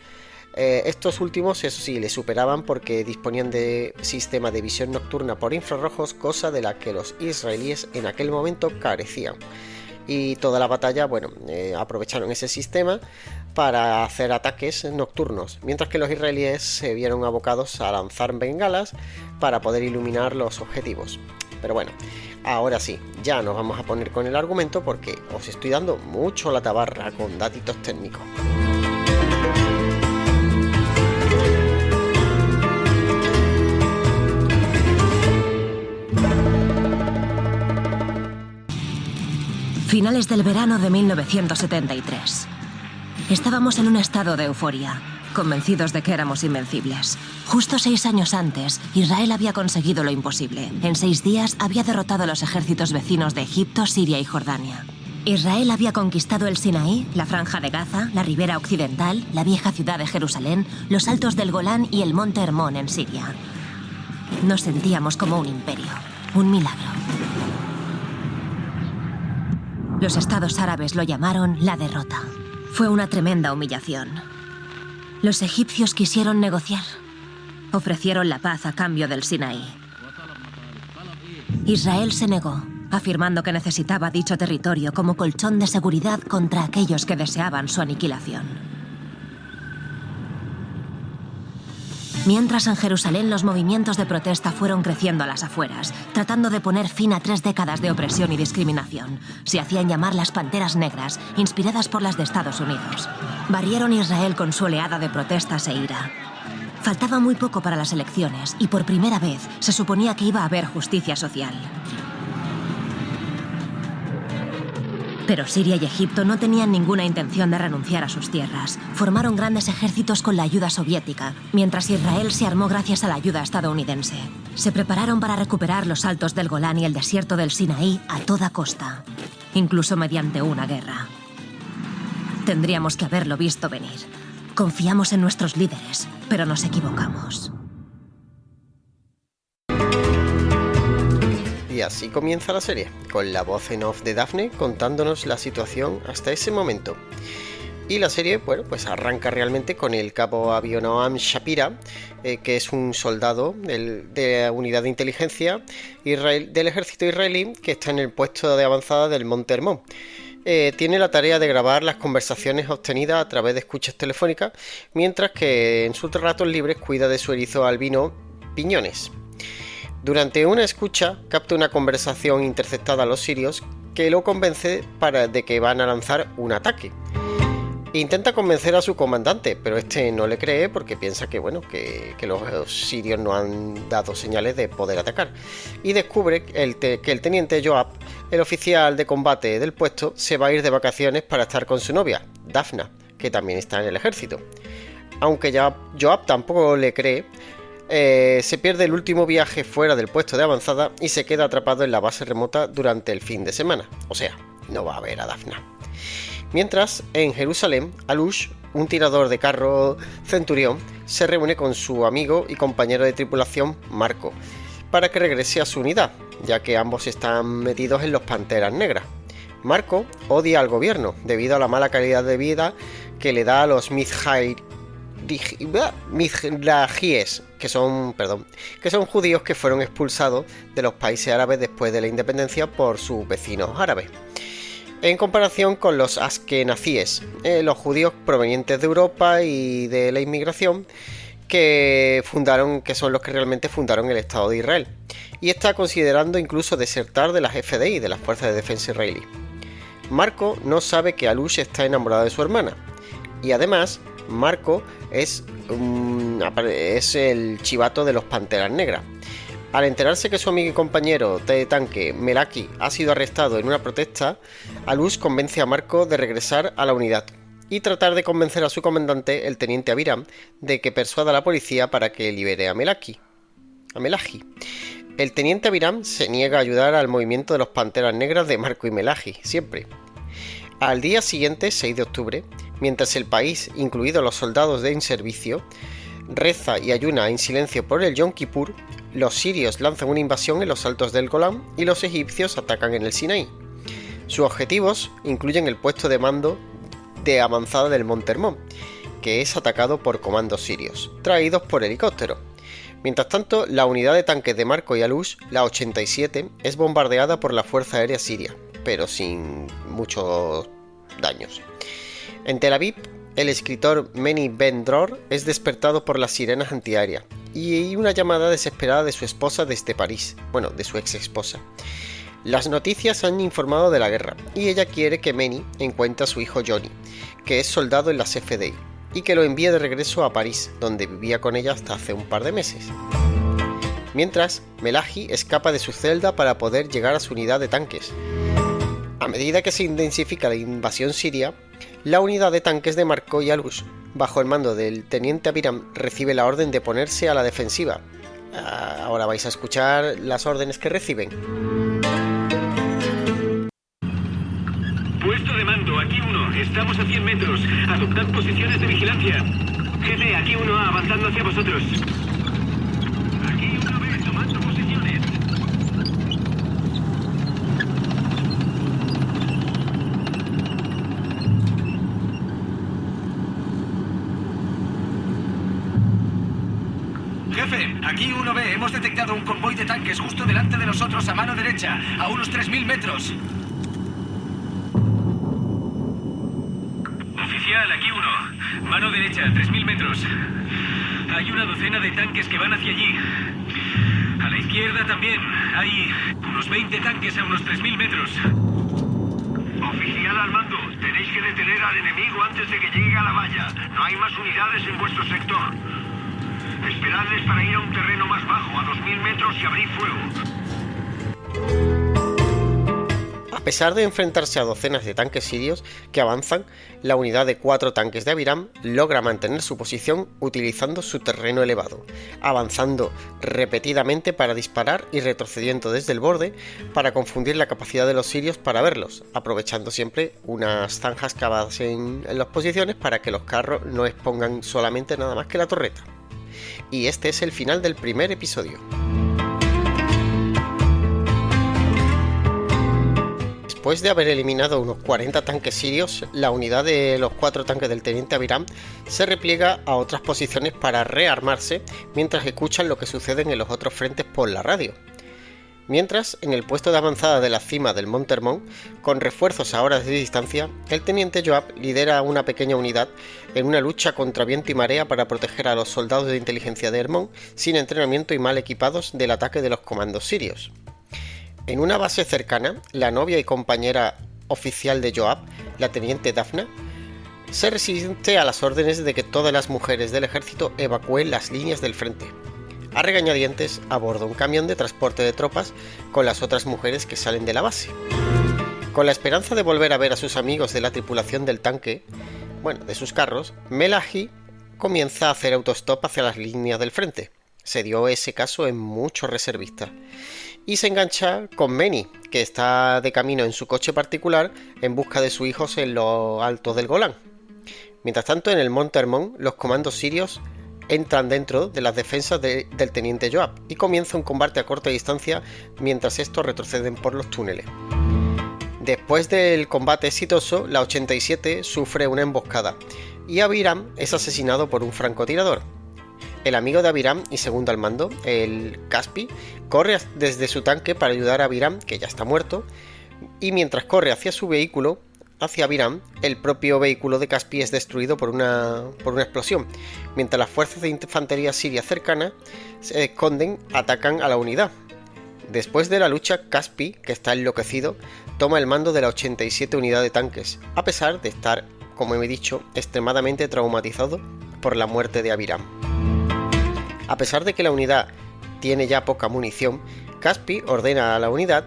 Estos últimos, eso sí, le superaban porque disponían de sistema de visión nocturna por infrarrojos, cosa de la que los israelíes en aquel momento carecían. Y toda la batalla, bueno, aprovecharon ese sistema para hacer ataques nocturnos, mientras que los israelíes se vieron abocados a lanzar bengalas para poder iluminar los objetivos. Pero bueno, ahora sí, ya nos vamos a poner con el argumento porque os estoy dando mucho la tabarra con datitos técnicos. Finales del verano de 1973. Estábamos en un estado de euforia, convencidos de que éramos invencibles. Justo 6 años antes, Israel había conseguido lo imposible. En 6 días había derrotado a los ejércitos vecinos de Egipto, Siria y Jordania. Israel había conquistado el Sinaí, la Franja de Gaza, la Ribera Occidental, la vieja ciudad de Jerusalén, los Altos del Golán y el Monte Hermón en Siria. Nos sentíamos como un imperio, un milagro. Los estados árabes lo llamaron la derrota. Fue una tremenda humillación. Los egipcios quisieron negociar. Ofrecieron la paz a cambio del Sinaí. Israel se negó, afirmando que necesitaba dicho territorio como colchón de seguridad contra aquellos que deseaban su aniquilación. Mientras en Jerusalén los movimientos de protesta fueron creciendo a las afueras, tratando de poner fin a 3 décadas de opresión y discriminación. Se hacían llamar las Panteras Negras, inspiradas por las de Estados Unidos. Barrieron Israel con su oleada de protestas e ira. Faltaba muy poco para las elecciones y por primera vez se suponía que iba a haber justicia social. Pero Siria y Egipto no tenían ninguna intención de renunciar a sus tierras. Formaron grandes ejércitos con la ayuda soviética, mientras Israel se armó gracias a la ayuda estadounidense. Se prepararon para recuperar los Altos del Golán y el desierto del Sinaí a toda costa, incluso mediante una guerra. Tendríamos que haberlo visto venir. Confiamos en nuestros líderes, pero nos equivocamos. Y así comienza la serie, con la voz en off de Daphne contándonos la situación hasta ese momento. Y la serie, bueno, pues arranca realmente con el cabo Avinoam Shapira, que es un soldado de la unidad de inteligencia del ejército israelí que está en el puesto de avanzada del Monte Hermón. Tiene la tarea de grabar las conversaciones obtenidas a través de escuchas telefónicas, mientras que en sus ratos libres cuida de su erizo albino Piñones. Durante una escucha, capta una conversación interceptada a los sirios que lo convence de que van a lanzar un ataque. Intenta convencer a su comandante, pero este no le cree porque piensa que los sirios no han dado señales de poder atacar. Y descubre que el teniente Joab, el oficial de combate del puesto, se va a ir de vacaciones para estar con su novia, Dafna, que también está en el ejército. Aunque Joab tampoco le cree, se pierde el último viaje fuera del puesto de avanzada y se queda atrapado en la base remota durante el fin de semana. O sea, no va a ver a Dafna. Mientras, en Jerusalén, Alush, un tirador de carro centurión, se reúne con su amigo y compañero de tripulación, Marco, para que regrese a su unidad, ya que ambos están metidos en los Panteras Negras. Marco odia al gobierno debido a la mala calidad de vida que le da a los Mizrahies, que son judíos que fueron expulsados de los países árabes después de la independencia por sus vecinos árabes. En comparación con los askenazíes, los judíos provenientes de Europa y de la inmigración que son los que realmente fundaron el Estado de Israel, y está considerando incluso desertar de las FDI, de las Fuerzas de Defensa Israelí. Marco no sabe que Alush está enamorado de su hermana, y además Marco es el chivato de los Panteras Negras. Al enterarse que su amigo y compañero de tanque Melaki ha sido arrestado en una protesta, Alush convence a Marco de regresar a la unidad y tratar de convencer a su comandante, el teniente Abiram, de que persuada a la policía para que libere a Melahi. El teniente Abiram se niega a ayudar al movimiento de los Panteras Negras de Marco y Melahi, siempre. Al día siguiente, 6 de octubre, mientras el país, incluidos los soldados en servicio, reza y ayuna en silencio por el Yom Kippur, los sirios lanzan una invasión en los altos del Golán y los egipcios atacan en el Sinaí. Sus objetivos incluyen el puesto de mando de avanzada del Monte Hermón, que es atacado por comandos sirios, traídos por helicóptero. Mientras tanto, la unidad de tanques de Marco y Alush, la 87, es bombardeada por la Fuerza Aérea Siria, pero sin muchos daños. En Tel Aviv, el escritor Meni Ben-Dror es despertado por las sirenas antiaéreas y una llamada desesperada de su esposa desde París, de su ex esposa. Las noticias han informado de la guerra y ella quiere que Meni encuentre a su hijo Johnny, que es soldado en las FDI, y que lo envíe de regreso a París, donde vivía con ella hasta hace un par de meses. Mientras, Melahi escapa de su celda para poder llegar a su unidad de tanques. A medida que se intensifica la invasión siria, la unidad de tanques de Marco y Alush, bajo el mando del teniente Abiram, recibe la orden de ponerse a la defensiva. Ahora vais a escuchar las órdenes que reciben. Puesto de mando, aquí 1, estamos a 100 metros. Adoptad posiciones de vigilancia. Jefe, aquí 1A, avanzando hacia vosotros. Aquí 1B, tomando posiciones. Jefe, aquí 1B, hemos detectado un convoy de tanques justo delante de nosotros a mano derecha, a unos 3.000 metros. Oficial, aquí 1, mano derecha, 3.000 metros. Hay una docena de tanques que van hacia allí. A la izquierda también, hay unos 20 tanques a unos 3.000 metros. Oficial al mando, tenéis que detener al enemigo antes de que llegue a la valla. No hay más unidades en vuestro sector. Esperadles para ir a un terreno más bajo, a 2.000 metros, y abrir fuego. A pesar de enfrentarse a docenas de tanques sirios que avanzan, la unidad de 4 tanques de Abiram logra mantener su posición utilizando su terreno elevado, avanzando repetidamente para disparar y retrocediendo desde el borde para confundir la capacidad de los sirios para verlos, aprovechando siempre unas zanjas cavadas en las posiciones para que los carros no expongan solamente nada más que la torreta. Y este es el final del primer episodio. Después de haber eliminado unos 40 tanques sirios, la unidad de los 4 tanques del teniente Abiram se repliega a otras posiciones para rearmarse mientras escuchan lo que sucede en los otros frentes por la radio. Mientras, en el puesto de avanzada de la cima del Monte Hermón, con refuerzos a horas de distancia, el teniente Joab lidera una pequeña unidad en una lucha contra viento y marea para proteger a los soldados de inteligencia de Hermón, sin entrenamiento y mal equipados, del ataque de los comandos sirios. En una base cercana, la novia y compañera oficial de Joab, la teniente Dafna, se resiste a las órdenes de que todas las mujeres del ejército evacúen las líneas del frente. A regañadientes aborda un camión de transporte de tropas con las otras mujeres que salen de la base. Con la esperanza de volver a ver a sus amigos de la tripulación del tanque, de sus carros, Melahi comienza a hacer autostop hacia las líneas del frente. Se dio ese caso en muchos reservistas. Y se engancha con Meni, que está de camino en su coche particular en busca de sus hijos en lo alto del Golán. Mientras tanto, en el Monte Hermón, los comandos sirios entran dentro de las defensas del teniente Joab y comienza un combate a corta distancia mientras estos retroceden por los túneles. Después del combate exitoso, la 87 sufre una emboscada y Abiram es asesinado por un francotirador. El amigo de Abiram y segundo al mando, el Caspi, corre desde su tanque para ayudar a Abiram, que ya está muerto, y mientras corre hacia su vehículo, hacia Abiram, el propio vehículo de Caspi es destruido por una explosión, mientras las fuerzas de infantería siria cercana se esconden, atacan a la unidad. Después de la lucha, Caspi, que está enloquecido, toma el mando de la 87 unidad de tanques, a pesar de estar, como he dicho, extremadamente traumatizado por la muerte de Abiram. A pesar de que la unidad tiene ya poca munición, Caspi ordena a la unidad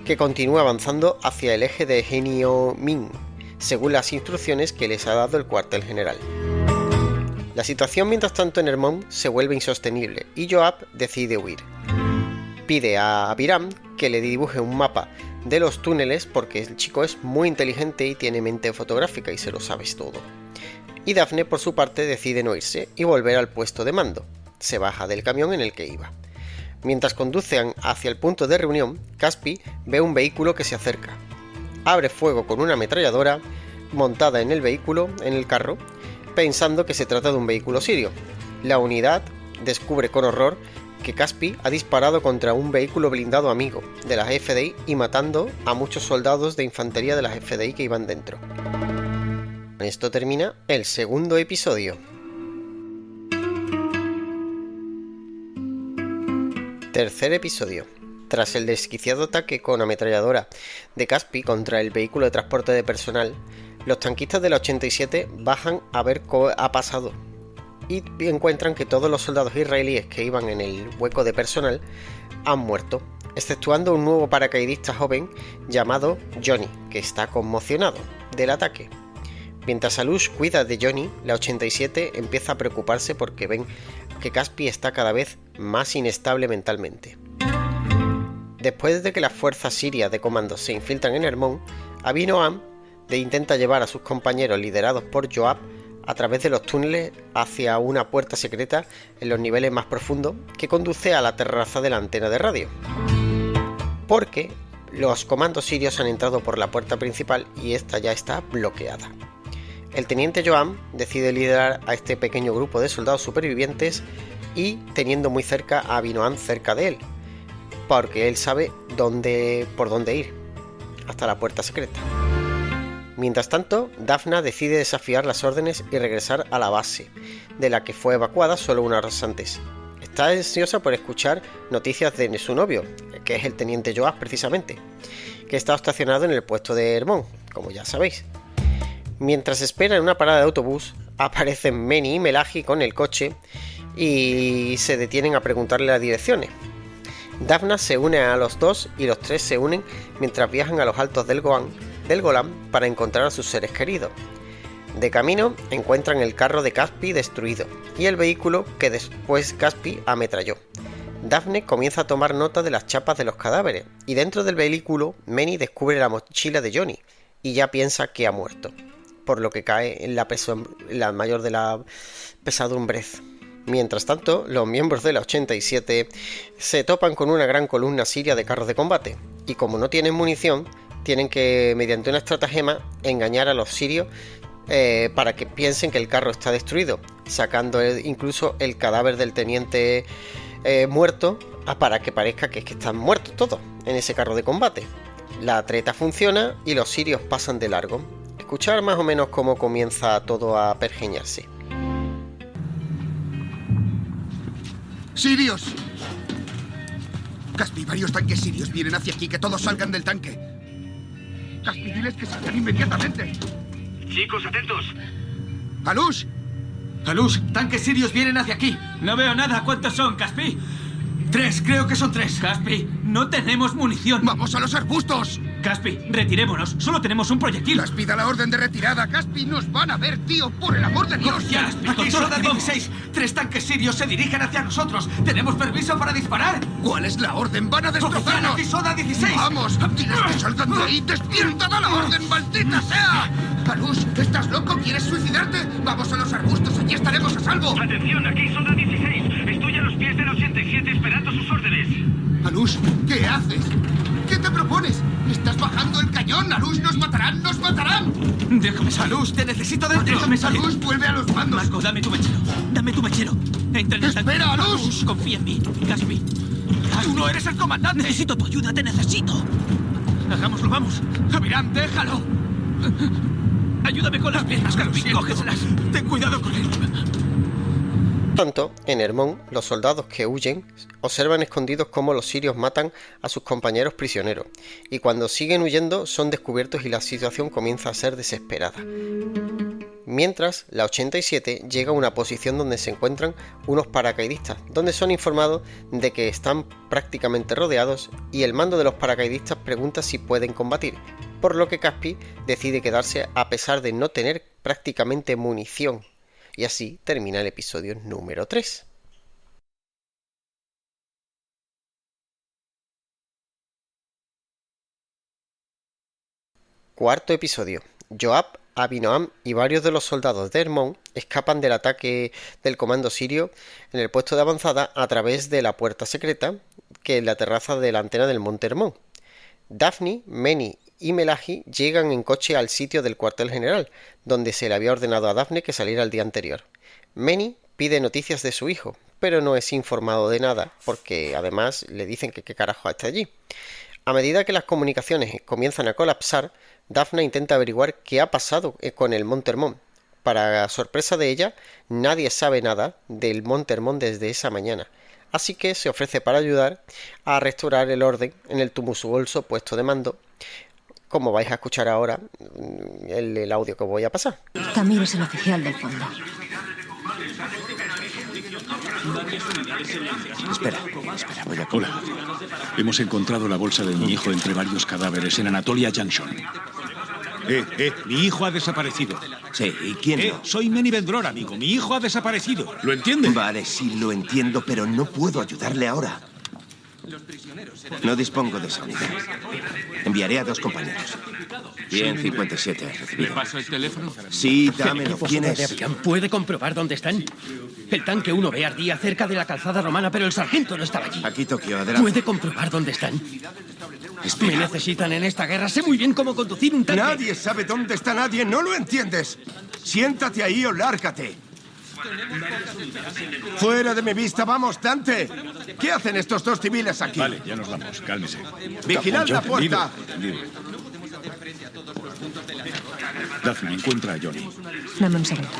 que continúa avanzando hacia el eje de Genio-Min, según las instrucciones que les ha dado el cuartel general. La situación mientras tanto en Hermón se vuelve insostenible y Joab decide huir. Pide a Abiram que le dibuje un mapa de los túneles porque el chico es muy inteligente y tiene mente fotográfica y se lo sabe todo. Y Dafne por su parte decide no irse y volver al puesto de mando. Se baja del camión en el que iba. Mientras conducen hacia el punto de reunión, Caspi ve un vehículo que se acerca. Abre fuego con una ametralladora montada en el vehículo, en el carro, pensando que se trata de un vehículo sirio. La unidad descubre con horror que Caspi ha disparado contra un vehículo blindado amigo de las FDI y matando a muchos soldados de infantería de las FDI que iban dentro. Esto termina el segundo episodio. Tercer episodio. Tras el desquiciado ataque con ametralladora de Caspi contra el vehículo de transporte de personal, los tanquistas de la 87 bajan a ver qué ha pasado y encuentran que todos los soldados israelíes que iban en el hueco de personal han muerto, exceptuando un nuevo paracaidista joven llamado Johnny, que está conmocionado del ataque. Mientras Alush cuida de Johnny, la 87 empieza a preocuparse porque ven que Caspi está cada vez más inestable mentalmente. Después de que las fuerzas sirias de comando se infiltran en Hermón, Abinoam intenta llevar a sus compañeros liderados por Joab a través de los túneles hacia una puerta secreta en los niveles más profundos que conduce a la terraza de la antena de radio. Porque los comandos sirios han entrado por la puerta principal y esta ya está bloqueada. El teniente Joab decide liderar a este pequeño grupo de soldados supervivientes y teniendo muy cerca a Abinoam cerca de él, porque él sabe por dónde ir, hasta la puerta secreta. Mientras tanto, Dafna decide desafiar las órdenes y regresar a la base, de la que fue evacuada solo unas horas antes. Está ansiosa por escuchar noticias de su novio, que es el teniente Joab precisamente, que está estacionado en el puesto de Hermón, como ya sabéis. Mientras espera en una parada de autobús, aparecen Meni y Melahi con el coche y se detienen a preguntarle las direcciones. Dafna se une a los dos y los tres se unen mientras viajan a los altos del Golán para encontrar a sus seres queridos. De camino encuentran el carro de Caspi destruido y el vehículo que después Caspi ametralló. Dafne comienza a tomar nota de las chapas de los cadáveres y dentro del vehículo Meni descubre la mochila de Johnny y ya piensa que ha muerto, por lo que cae en la mayor de la pesadumbrez. Mientras tanto, los miembros de la 87 se topan con una gran columna siria de carros de combate y como no tienen munición, tienen que, mediante una estratagema, engañar a los sirios para que piensen que el carro está destruido, sacando incluso el cadáver del teniente muerto para que parezca que están muertos todos en ese carro de combate. La treta funciona y los sirios pasan de largo. Escuchar más o menos cómo comienza todo a pergeñarse. ¡Sirios! Caspi, varios tanques sirios vienen hacia aquí, que todos salgan del tanque. Caspi, diles que salgan inmediatamente. Chicos, atentos. ¡Alush! ¡Alush! ¡Tanques sirios vienen hacia aquí! No veo nada. ¿Cuántos son, Caspi? 3, creo que son 3. Caspi, no tenemos munición. ¡Vamos a los arbustos! Caspi, retirémonos. Solo tenemos un proyectil. Caspi, da la orden de retirada. Caspi, nos van a ver, tío. ¡Por el amor de Dios! ¡Oficial! Aquí Soda 16. 3 tanques sirios se dirigen hacia nosotros. ¿Tenemos permiso para disparar? ¿Cuál es la orden? ¡Van a ¡Oficial! destrozarnos! ¡Aquí Soda 16! ¡Vamos! ¡Diles que salgan de ahí! ¡Despierta! ¡Da la orden, maldita sea! Alush, ¿estás loco? ¿Quieres suicidarte? ¡Vamos a los arbustos! ¡Allí estaremos a salvo! Atención, aquí Soda 16. Estoy a los pies del 87 esperando sus órdenes. Alush, ¿qué haces? ¿Qué te propones? ¿Estás bajando el cañón? Alush, ¡nos matarán! ¡Nos matarán! Déjame salir. Alush, te necesito dentro. Déjame salir. Alush, vuelve a los mandos. Marco, dame tu mechero. Dame tu mechero. Entra en el tanque. ¡Espera, Alush! Confía en mí, Caspi. Tú no eres el comandante. Necesito tu ayuda, te necesito. Hagámoslo, vamos. Javirán, déjalo. Ayúdame con las piernas, Caspi. Cógeselas. Ten cuidado con él. Tanto, en Hermón, los soldados que huyen observan escondidos cómo los sirios matan a sus compañeros prisioneros, y cuando siguen huyendo son descubiertos y la situación comienza a ser desesperada. Mientras, la 87 llega a una posición donde se encuentran unos paracaidistas, donde son informados de que están prácticamente rodeados y el mando de los paracaidistas pregunta si pueden combatir, por lo que Caspi decide quedarse a pesar de no tener prácticamente munición. Y así termina el episodio número 3. Cuarto episodio. Joab, Abinoam y varios de los soldados de Hermón escapan del ataque del comando sirio en el puesto de avanzada a través de la puerta secreta que es la terraza de la antena del monte Hermón. Daphne, Meni y Melahi llegan en coche al sitio del cuartel general, donde se le había ordenado a Daphne que saliera el día anterior. Meni pide noticias de su hijo, pero no es informado de nada, porque además le dicen que qué carajo está allí. A medida que las comunicaciones comienzan a colapsar, Daphne intenta averiguar qué ha pasado con el Monte Hermón. Para sorpresa de ella, nadie sabe nada del Monte Hermón desde esa mañana, así que se ofrece para ayudar a restaurar el orden en el tumultuoso puesto de mando, como vais a escuchar ahora el audio que voy a pasar. Camilo es el oficial del fondo. Espera, voy a... Hola. Hemos encontrado la bolsa de mi hijo entre varios cadáveres en Anatolia Junction. Mi hijo ha desaparecido. Sí, ¿y quién no? Soy Meni Vendror, amigo. Mi hijo ha desaparecido. ¿Lo entiende? Vale, sí, lo entiendo, pero no puedo ayudarle ahora. No dispongo de esa unidad. Enviaré a 2 compañeros. Bien, 57, recibido. ¿Le paso el teléfono? Sí, dámelo. ¿Quién es? ¿Puede comprobar dónde están? El tanque 1B ardía cerca de la calzada romana, pero el sargento no estaba allí. Aquí, Tokio, adelante. ¿Puede comprobar dónde están? Espera. Me necesitan en esta guerra. Sé muy bien cómo conducir un tanque. Nadie sabe dónde está nadie. ¿No lo entiendes? Siéntate ahí o lárgate. Fuera de mi vista, vamos, Dante. ¿Qué hacen estos 2 civiles aquí? Vale, ya nos vamos. Cálmese. Vigilad la puerta. Entendido. Daphne, encuentra a Johnny. Dame un segundo.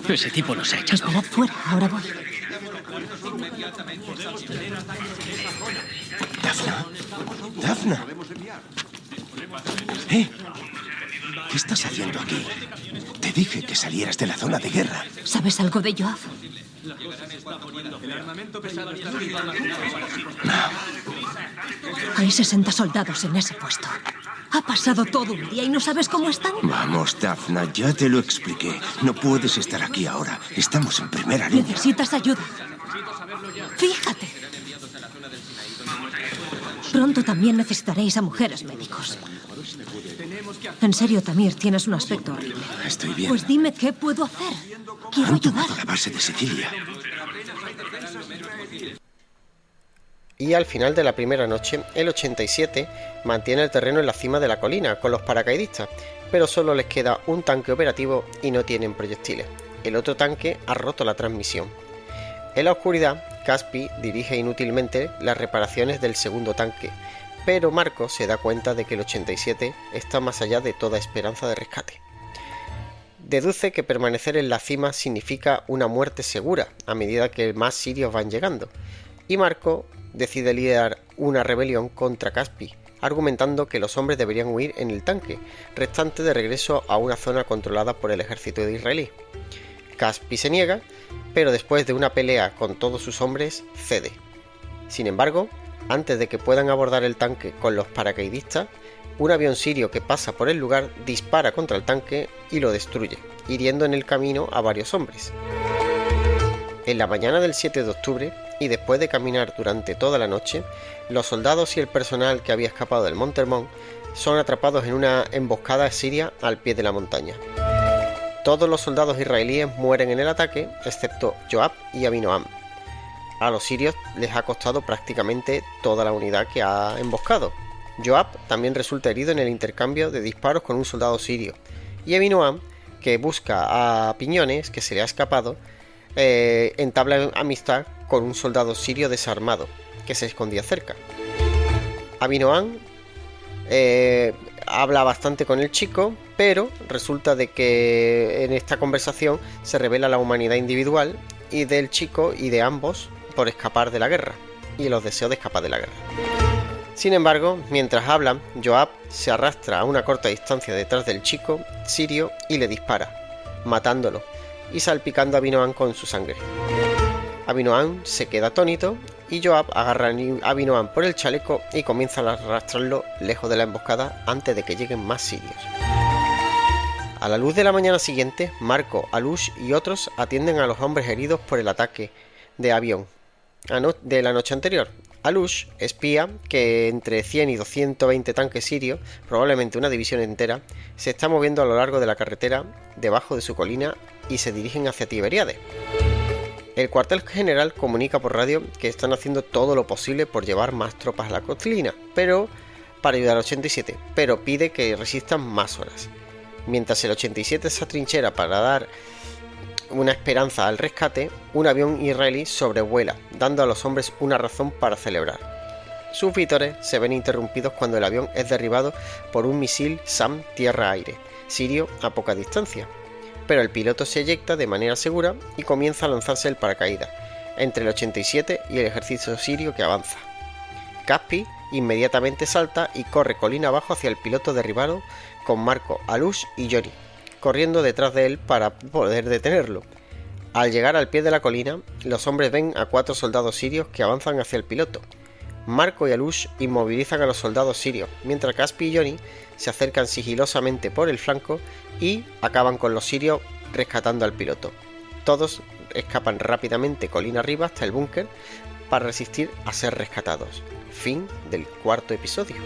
Ese tipo nos ha echado. Esperad fuera, ahora voy. Daphne. ¿Qué estás haciendo aquí? Te dije que salieras de la zona de guerra. ¿Sabes algo de Joab? No. Hay 60 soldados en ese puesto. Ha pasado todo un día y no sabes cómo están. Vamos, Daphne, ya te lo expliqué. No puedes estar aquí ahora. Estamos en primera línea. Necesitas ayuda. Fíjate. Pronto también necesitaréis a mujeres médicos. En serio, Tamir, tienes un aspecto horrible. Estoy bien. Pues dime qué puedo hacer. Quiero Han ayudar. tomado la base de Sicilia. Y al final de la primera noche, el 87 mantiene el terreno en la cima de la colina con los paracaidistas, pero solo les queda un tanque operativo y no tienen proyectiles. El otro tanque ha roto la transmisión. En la oscuridad, Caspi dirige inútilmente las reparaciones del segundo tanque, pero Marco se da cuenta de que el 87 está más allá de toda esperanza de rescate. Deduce que permanecer en la cima significa una muerte segura a medida que más sirios van llegando, y Marco decide liderar una rebelión contra Caspi, argumentando que los hombres deberían huir en el tanque restante de regreso a una zona controlada por el ejército israelí. Caspi se niega, pero después de una pelea con todos sus hombres, cede. Sin embargo, antes de que puedan abordar el tanque con los paracaidistas, un avión sirio que pasa por el lugar dispara contra el tanque y lo destruye, hiriendo en el camino a varios hombres. En la mañana del 7 de octubre, y después de caminar durante toda la noche, los soldados y el personal que había escapado del Monte Hermón son atrapados en una emboscada siria al pie de la montaña. Todos los soldados israelíes mueren en el ataque, excepto Joab y Abinoam. A los sirios les ha costado prácticamente toda la unidad que ha emboscado. Joab también resulta herido en el intercambio de disparos con un soldado sirio, y Abinoam, que busca a Piñones, que se le ha escapado, entabla amistad con un soldado sirio desarmado, que se escondía cerca. Abinoam habla bastante con el chico, pero resulta de que en esta conversación se revela la humanidad individual y del chico y de ambos por escapar de la guerra, y los deseos de escapar de la guerra. Sin embargo, mientras hablan, Joab se arrastra a una corta distancia detrás del chico sirio y le dispara, matándolo y salpicando a Abinoam con su sangre. Abinoam se queda atónito y Joab agarra a Abinoam por el chaleco y comienza a arrastrarlo lejos de la emboscada antes de que lleguen más sirios. A la luz de la mañana siguiente, Marco, Alush y otros atienden a los hombres heridos por el ataque de avión de la noche anterior. Alush espía que entre 100 y 220 tanques sirios, probablemente una división entera, se está moviendo a lo largo de la carretera debajo de su colina y se dirigen hacia Tiberíades. El cuartel general comunica por radio que están haciendo todo lo posible por llevar más tropas a la colina, para ayudar al 87, pero pide que resistan más horas. Mientras el 87 se atrinchera para dar una esperanza al rescate, un avión israelí sobrevuela, dando a los hombres una razón para celebrar. Sus vítores se ven interrumpidos cuando el avión es derribado por un misil SAM tierra-aire sirio a poca distancia, pero el piloto se eyecta de manera segura y comienza a lanzarse el paracaídas entre el 87 y el ejército sirio que avanza. Caspi inmediatamente salta y corre colina abajo hacia el piloto derribado con Marco, Alush y Johnny, corriendo detrás de él para poder detenerlo. Al llegar al pie de la colina, los hombres ven a 4 soldados sirios que avanzan hacia el piloto. Marco y Alush inmovilizan a los soldados sirios, mientras Caspi y Johnny se acercan sigilosamente por el flanco y acaban con los sirios rescatando al piloto. Todos escapan rápidamente colina arriba hasta el búnker para resistir a ser rescatados. Fin del cuarto episodio.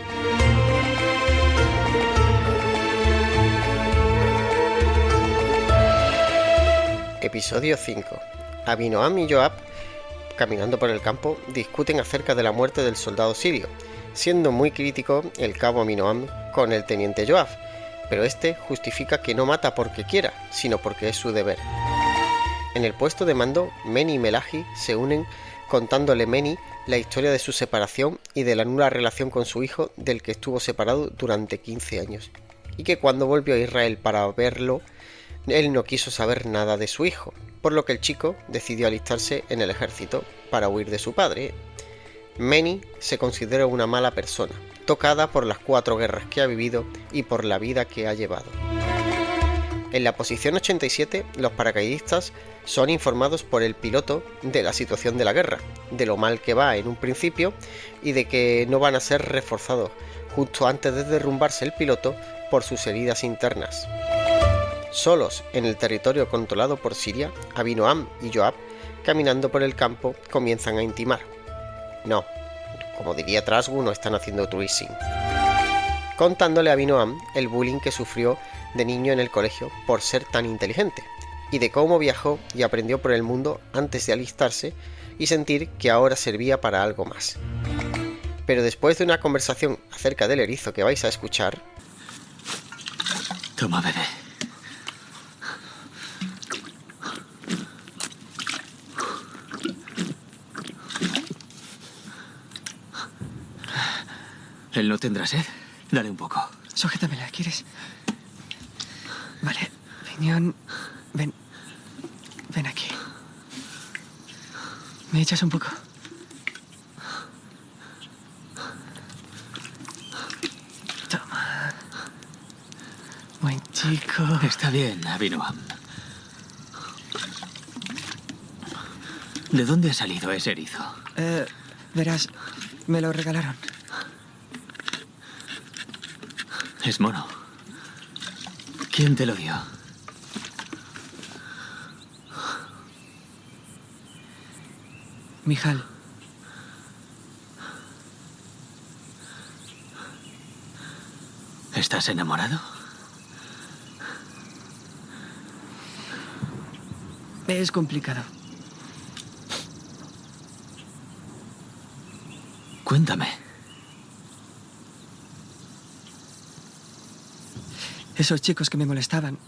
Episodio 5. Abinoam y Joab, caminando por el campo, discuten acerca de la muerte del soldado sirio, siendo muy crítico el cabo Abinoam con el teniente Joab, pero este justifica que no mata porque quiera, sino porque es su deber. En el puesto de mando, Meni y Melahi se unen contándole Meni la historia de su separación y de la nula relación con su hijo del que estuvo separado durante 15 años, y que cuando volvió a Israel para verlo, él no quiso saber nada de su hijo, por lo que el chico decidió alistarse en el ejército para huir de su padre. Meni se considera una mala persona, tocada por las 4 guerras que ha vivido y por la vida que ha llevado. En la posición 87, los paracaidistas son informados por el piloto de la situación de la guerra, de lo mal que va en un principio y de que no van a ser reforzados justo antes de derrumbarse el piloto por sus heridas internas. Solos en el territorio controlado por Siria, Abinoam y Joab, caminando por el campo, comienzan a intimar. No, como diría Trasgu, no están haciendo truising. Contándole a Abinoam el bullying que sufrió de niño en el colegio por ser tan inteligente, y de cómo viajó y aprendió por el mundo antes de alistarse y sentir que ahora servía para algo más. Pero después de una conversación acerca del erizo que vais a escuchar... Toma, bebé. ¿Él no tendrá sed? Dale un poco. Sujétamela, ¿quieres? Vale. Piñón, ven. Ven aquí. ¿Me echas un poco? Toma. Buen chico. Está bien, Abinoam. ¿De dónde ha salido ese erizo? Verás, me lo regalaron. Es mono. ¿Quién te lo dio? Mijal. ¿Estás enamorado? Es complicado. Cuéntame. Esos chicos que me molestaban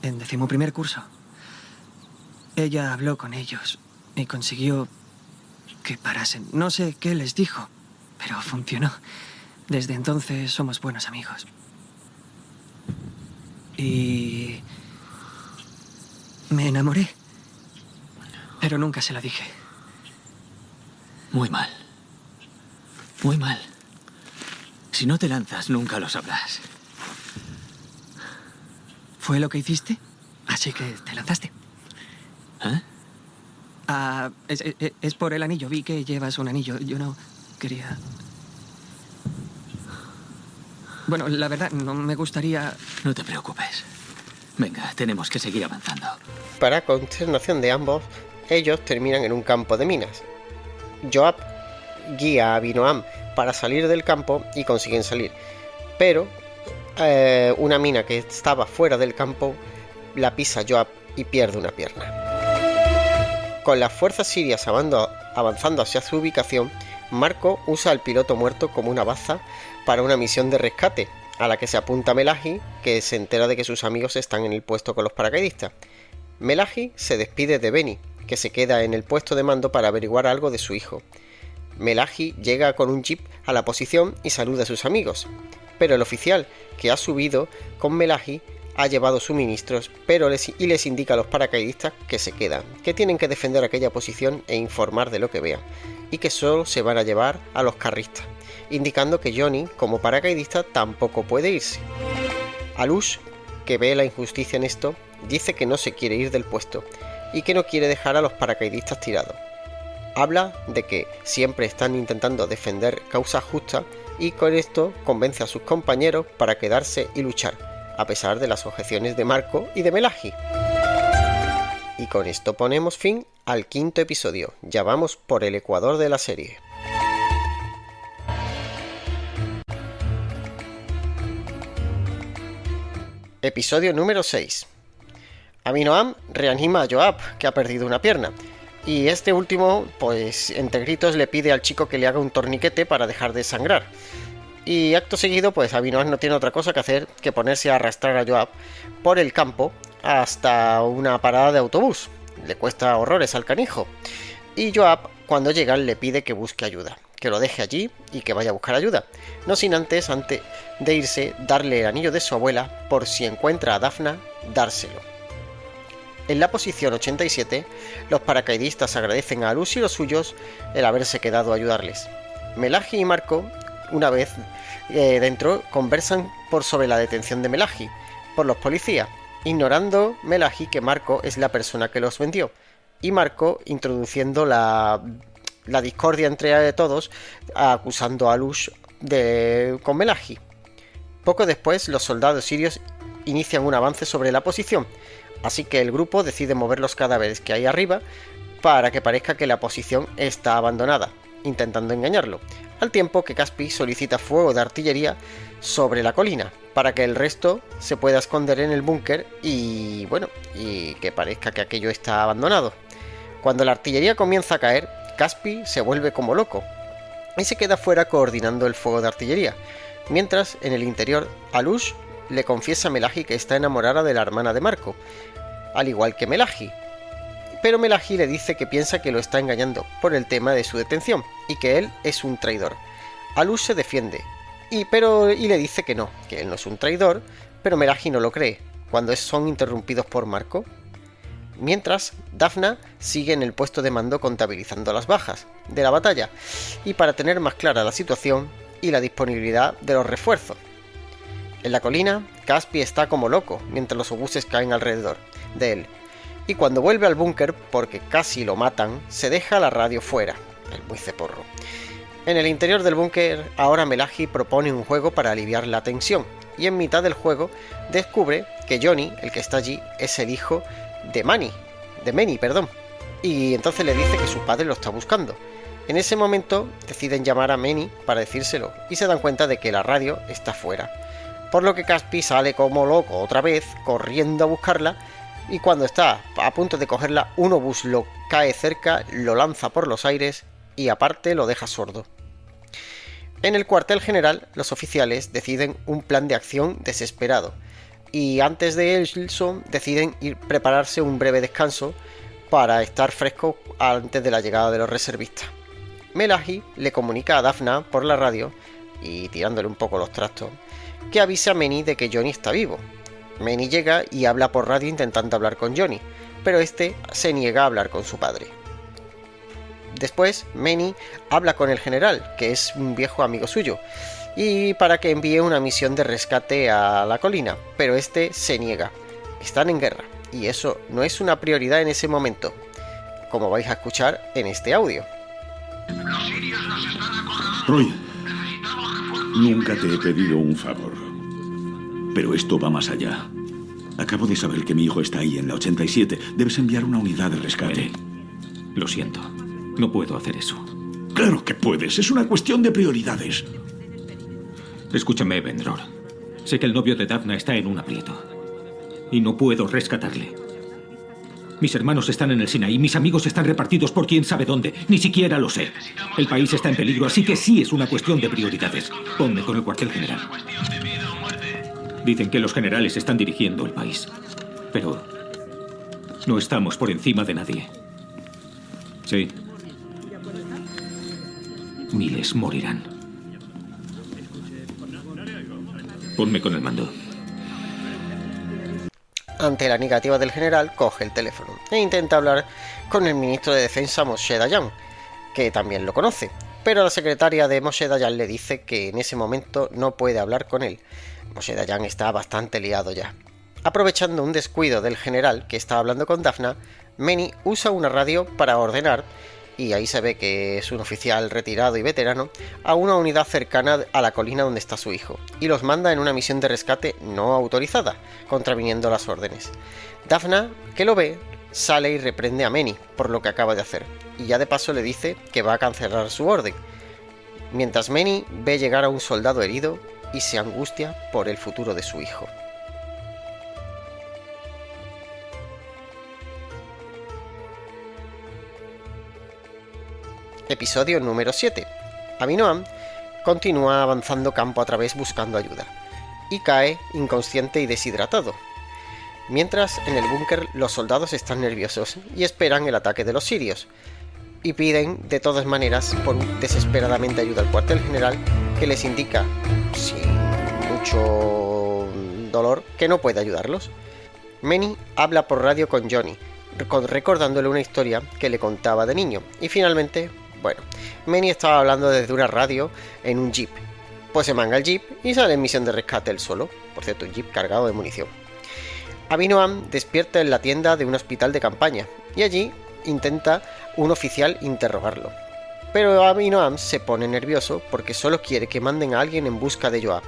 en 11º curso. Ella habló con ellos y consiguió que parasen. No sé qué les dijo, pero funcionó. Desde entonces somos buenos amigos. Y me enamoré, pero nunca se lo dije. Muy mal. Muy mal. Si no te lanzas, nunca lo sabrás. ¿Fue lo que hiciste? Así que te lanzaste. ¿Eh? Es por el anillo. Vi que llevas un anillo. Yo no quería... Bueno, la verdad, no me gustaría... No te preocupes. Venga, tenemos que seguir avanzando. Para consternación de ambos, ellos terminan en un campo de minas. Joab guía a Abinoam para salir del campo y consiguen salir. Pero una mina que estaba fuera del campo la pisa Joab y pierde una pierna. Con las fuerzas sirias avanzando hacia su ubicación, Marco usa al piloto muerto como una baza para una misión de rescate, a la que se apunta Melahi, que se entera de que sus amigos están en el puesto con los paracaidistas. Melahi se despide de Benny, que se queda en el puesto de mando para averiguar algo de su hijo. Melahi llega con un jeep a la posición y saluda a sus amigos, pero el oficial que ha subido con Melahi ha llevado suministros, pero les indica a los paracaidistas que se quedan, que tienen que defender aquella posición e informar de lo que vean, y que solo se van a llevar a los carristas, indicando que Johnny, como paracaidista, tampoco puede irse. Alush, que ve la injusticia en esto, dice que no se quiere ir del puesto y que no quiere dejar a los paracaidistas tirados. Habla de que siempre están intentando defender causas justas y con esto convence a sus compañeros para quedarse y luchar, a pesar de las objeciones de Marco y de Melahi. Y con esto ponemos fin al 5º episodio. Ya vamos por el ecuador de la serie. Episodio número 6. Abinoam reanima a Joab, que ha perdido una pierna, y este último, pues entre gritos, le pide al chico que le haga un torniquete para dejar de sangrar. Y acto seguido, pues Abinoam no tiene otra cosa que hacer que ponerse a arrastrar a Joab por el campo hasta una parada de autobús. Le cuesta horrores al canijo. Y Joab, cuando llegan, le pide que busque ayuda, que lo deje allí y que vaya a buscar ayuda. No sin antes de irse, darle el anillo de su abuela por si encuentra a Dafna, dárselo. En la posición 87, los paracaidistas agradecen a Alush y los suyos el haberse quedado a ayudarles. Melahi y Marco, una vez dentro, conversan sobre la detención de Melahi por los policías, ignorando Melahi que Marco es la persona que los vendió, y Marco introduciendo la discordia entre todos, acusando a Alush con Melahi. Poco después, los soldados sirios inician un avance sobre la posición, así que el grupo decide mover los cadáveres que hay arriba para que parezca que la posición está abandonada, intentando engañarlo, al tiempo que Caspi solicita fuego de artillería sobre la colina para que el resto se pueda esconder en el búnker y que parezca que aquello está abandonado. Cuando la artillería comienza a caer, Caspi se vuelve como loco y se queda fuera coordinando el fuego de artillería, mientras en el interior Alush le confiesa a Melahi que está enamorada de la hermana de Marco, al igual que Melahi, pero Melahi le dice que piensa que lo está engañando por el tema de su detención y que él es un traidor. Alush se defiende, y le dice que él no es un traidor, pero Melahi no lo cree, cuando son interrumpidos por Marco. Mientras, Daphna sigue en el puesto de mando contabilizando las bajas de la batalla, y para tener más clara la situación y la disponibilidad de los refuerzos. En la colina, Caspi está como loco mientras los obuses caen alrededor de él, y cuando vuelve al búnker porque casi lo matan, se deja la radio fuera, el muy ceporro. En el interior del búnker, ahora Melahi propone un juego para aliviar la tensión, y en mitad del juego descubre que Johnny, el que está allí, es el hijo de Manny, y entonces le dice que su padre lo está buscando. En ese momento deciden llamar a Manny para decírselo, y se dan cuenta de que la radio está fuera, por lo que Caspi sale como loco otra vez, corriendo a buscarla, y cuando está a punto de cogerla, un obús lo cae cerca, lo lanza por los aires, y aparte lo deja sordo. En el cuartel general, los oficiales deciden un plan de acción desesperado, y antes de eso deciden prepararse un breve descanso para estar fresco antes de la llegada de los reservistas. Melahi le comunica a Daphna por la radio, y tirándole un poco los trastos, que avise a Manny de que Johnny está vivo. Manny llega y habla por radio intentando hablar con Johnny, pero este se niega a hablar con su padre. Después, Manny habla con el general, que es un viejo amigo suyo, y para que envíe una misión de rescate a la colina, pero este se niega. Están en guerra, y eso no es una prioridad en ese momento, como vais a escuchar en este audio. Roy, nunca te he pedido un favor, pero esto va más allá. Acabo de saber que mi hijo está ahí en la 87. Debes enviar una unidad de rescate. Lo siento, no puedo hacer eso. Claro que puedes, es una cuestión de prioridades. Escúchame, Vendror. Sé que el novio de Daphna está en un aprieto. Y no puedo rescatarle. Mis hermanos están en el Sinaí, mis amigos están repartidos por quién sabe dónde. Ni siquiera lo sé. El país está en peligro, así que sí es una cuestión de prioridades. Ponme con el cuartel general. Dicen que los generales están dirigiendo el país. Pero no estamos por encima de nadie. Sí. Miles morirán. Ponme con el mando. Ante la negativa del general, coge el teléfono e intenta hablar con el ministro de Defensa Moshe Dayan, que también lo conoce, pero la secretaria de Moshe Dayan le dice que en ese momento no puede hablar con él. Moshe Dayan está bastante liado ya. Aprovechando un descuido del general que está hablando con Daphna, Manny usa una radio para ordenar, y ahí se ve que es un oficial retirado y veterano, a una unidad cercana a la colina donde está su hijo, y los manda en una misión de rescate no autorizada, contraviniendo las órdenes. Daphna, que lo ve, sale y reprende a Manny por lo que acaba de hacer, y ya de paso le dice que va a cancelar su orden, mientras Manny ve llegar a un soldado herido y se angustia por el futuro de su hijo. Episodio número 7. Abinoam continúa avanzando campo a través buscando ayuda, y cae inconsciente y deshidratado. Mientras, en el búnker los soldados están nerviosos y esperan el ataque de los sirios, y piden de todas maneras desesperadamente ayuda al cuartel general, que les indica, sin mucho dolor, que no puede ayudarlos. Manny habla por radio con Johnny, recordándole una historia que le contaba de niño, y finalmente, Manny estaba hablando desde una radio en un jeep. Pues se manga el jeep y sale en misión de rescate él solo. Por cierto, un jeep cargado de munición. Abinoam despierta en la tienda de un hospital de campaña y allí intenta un oficial interrogarlo. Pero Abinoam se pone nervioso porque solo quiere que manden a alguien en busca de Joab.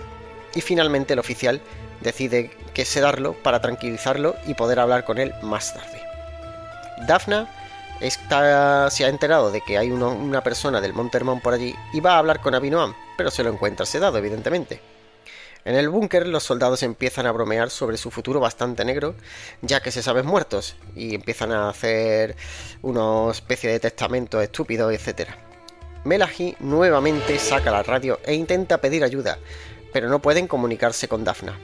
Y finalmente el oficial decide que sedarlo para tranquilizarlo y poder hablar con él más tarde. Daphna se ha enterado de que hay una persona del Monte Hermón por allí y va a hablar con Abinoam, pero se lo encuentra sedado, evidentemente. En el búnker, los soldados empiezan a bromear sobre su futuro bastante negro, ya que se saben muertos, y empiezan a hacer una especie de testamento estúpido, etc. Melahi nuevamente saca la radio e intenta pedir ayuda, pero no pueden comunicarse con Daphna.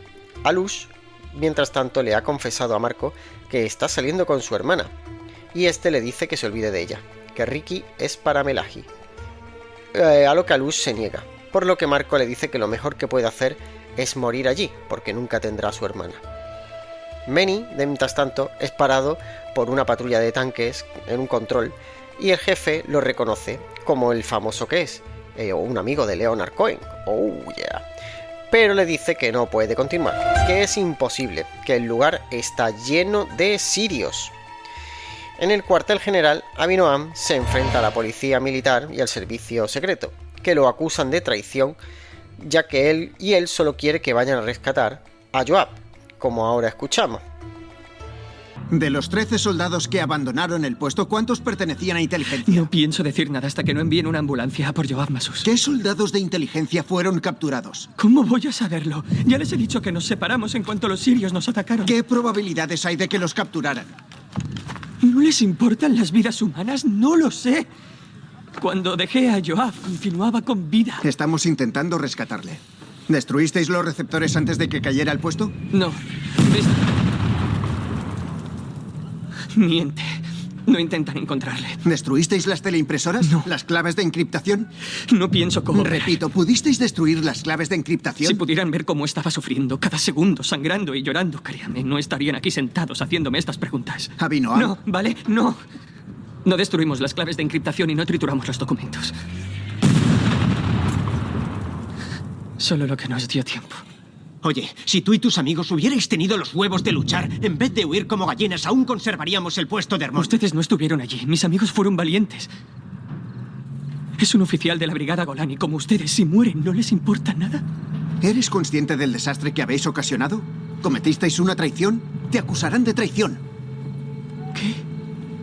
Alush, mientras tanto, le ha confesado a Marco que está saliendo con su hermana, y este le dice que se olvide de ella, que Ricky es para Melahi. A lo que Alush se niega, por lo que Marco le dice que lo mejor que puede hacer es morir allí, porque nunca tendrá a su hermana. Manny, de mientras tanto, es parado por una patrulla de tanques en un control, y el jefe lo reconoce como el famoso que es, o un amigo de Leonard Cohen. Oh yeah. Pero le dice que no puede continuar, que es imposible, que el lugar está lleno de sirios. En el cuartel general, Avinoam se enfrenta a la policía militar y al servicio secreto, que lo acusan de traición, ya que él solo quiere que vayan a rescatar a Joab, como ahora escuchamos. De los 13 soldados que abandonaron el puesto, ¿cuántos pertenecían a inteligencia? No pienso decir nada hasta que no envíen una ambulancia a por Joab Masus. ¿Qué soldados de inteligencia fueron capturados? ¿Cómo voy a saberlo? Ya les he dicho que nos separamos en cuanto los sirios nos atacaron. ¿Qué probabilidades hay de que los capturaran? ¿No les importan las vidas humanas? No lo sé. Cuando dejé a Joab, continuaba con vida. Estamos intentando rescatarle. ¿Destruisteis los receptores antes de que cayera al puesto? No. Miente. No intentan encontrarle. ¿Destruisteis las teleimpresoras? No. ¿Las claves de encriptación? No pienso cómo. Repito, ¿pudisteis destruir las claves de encriptación? Si pudieran ver cómo estaba sufriendo cada segundo, sangrando y llorando, créanme, no estarían aquí sentados haciéndome estas preguntas. Avinoam. No, ¿vale? No. No destruimos las claves de encriptación y no trituramos los documentos. Solo lo que nos dio tiempo. Oye, si tú y tus amigos hubierais tenido los huevos de luchar, en vez de huir como gallinas, aún conservaríamos el puesto de Hermón. Ustedes no estuvieron allí. Mis amigos fueron valientes. Es un oficial de la Brigada Golani como ustedes. Si mueren, ¿no les importa nada? ¿Eres consciente del desastre que habéis ocasionado? ¿Cometisteis una traición? Te acusarán de traición. ¿Qué?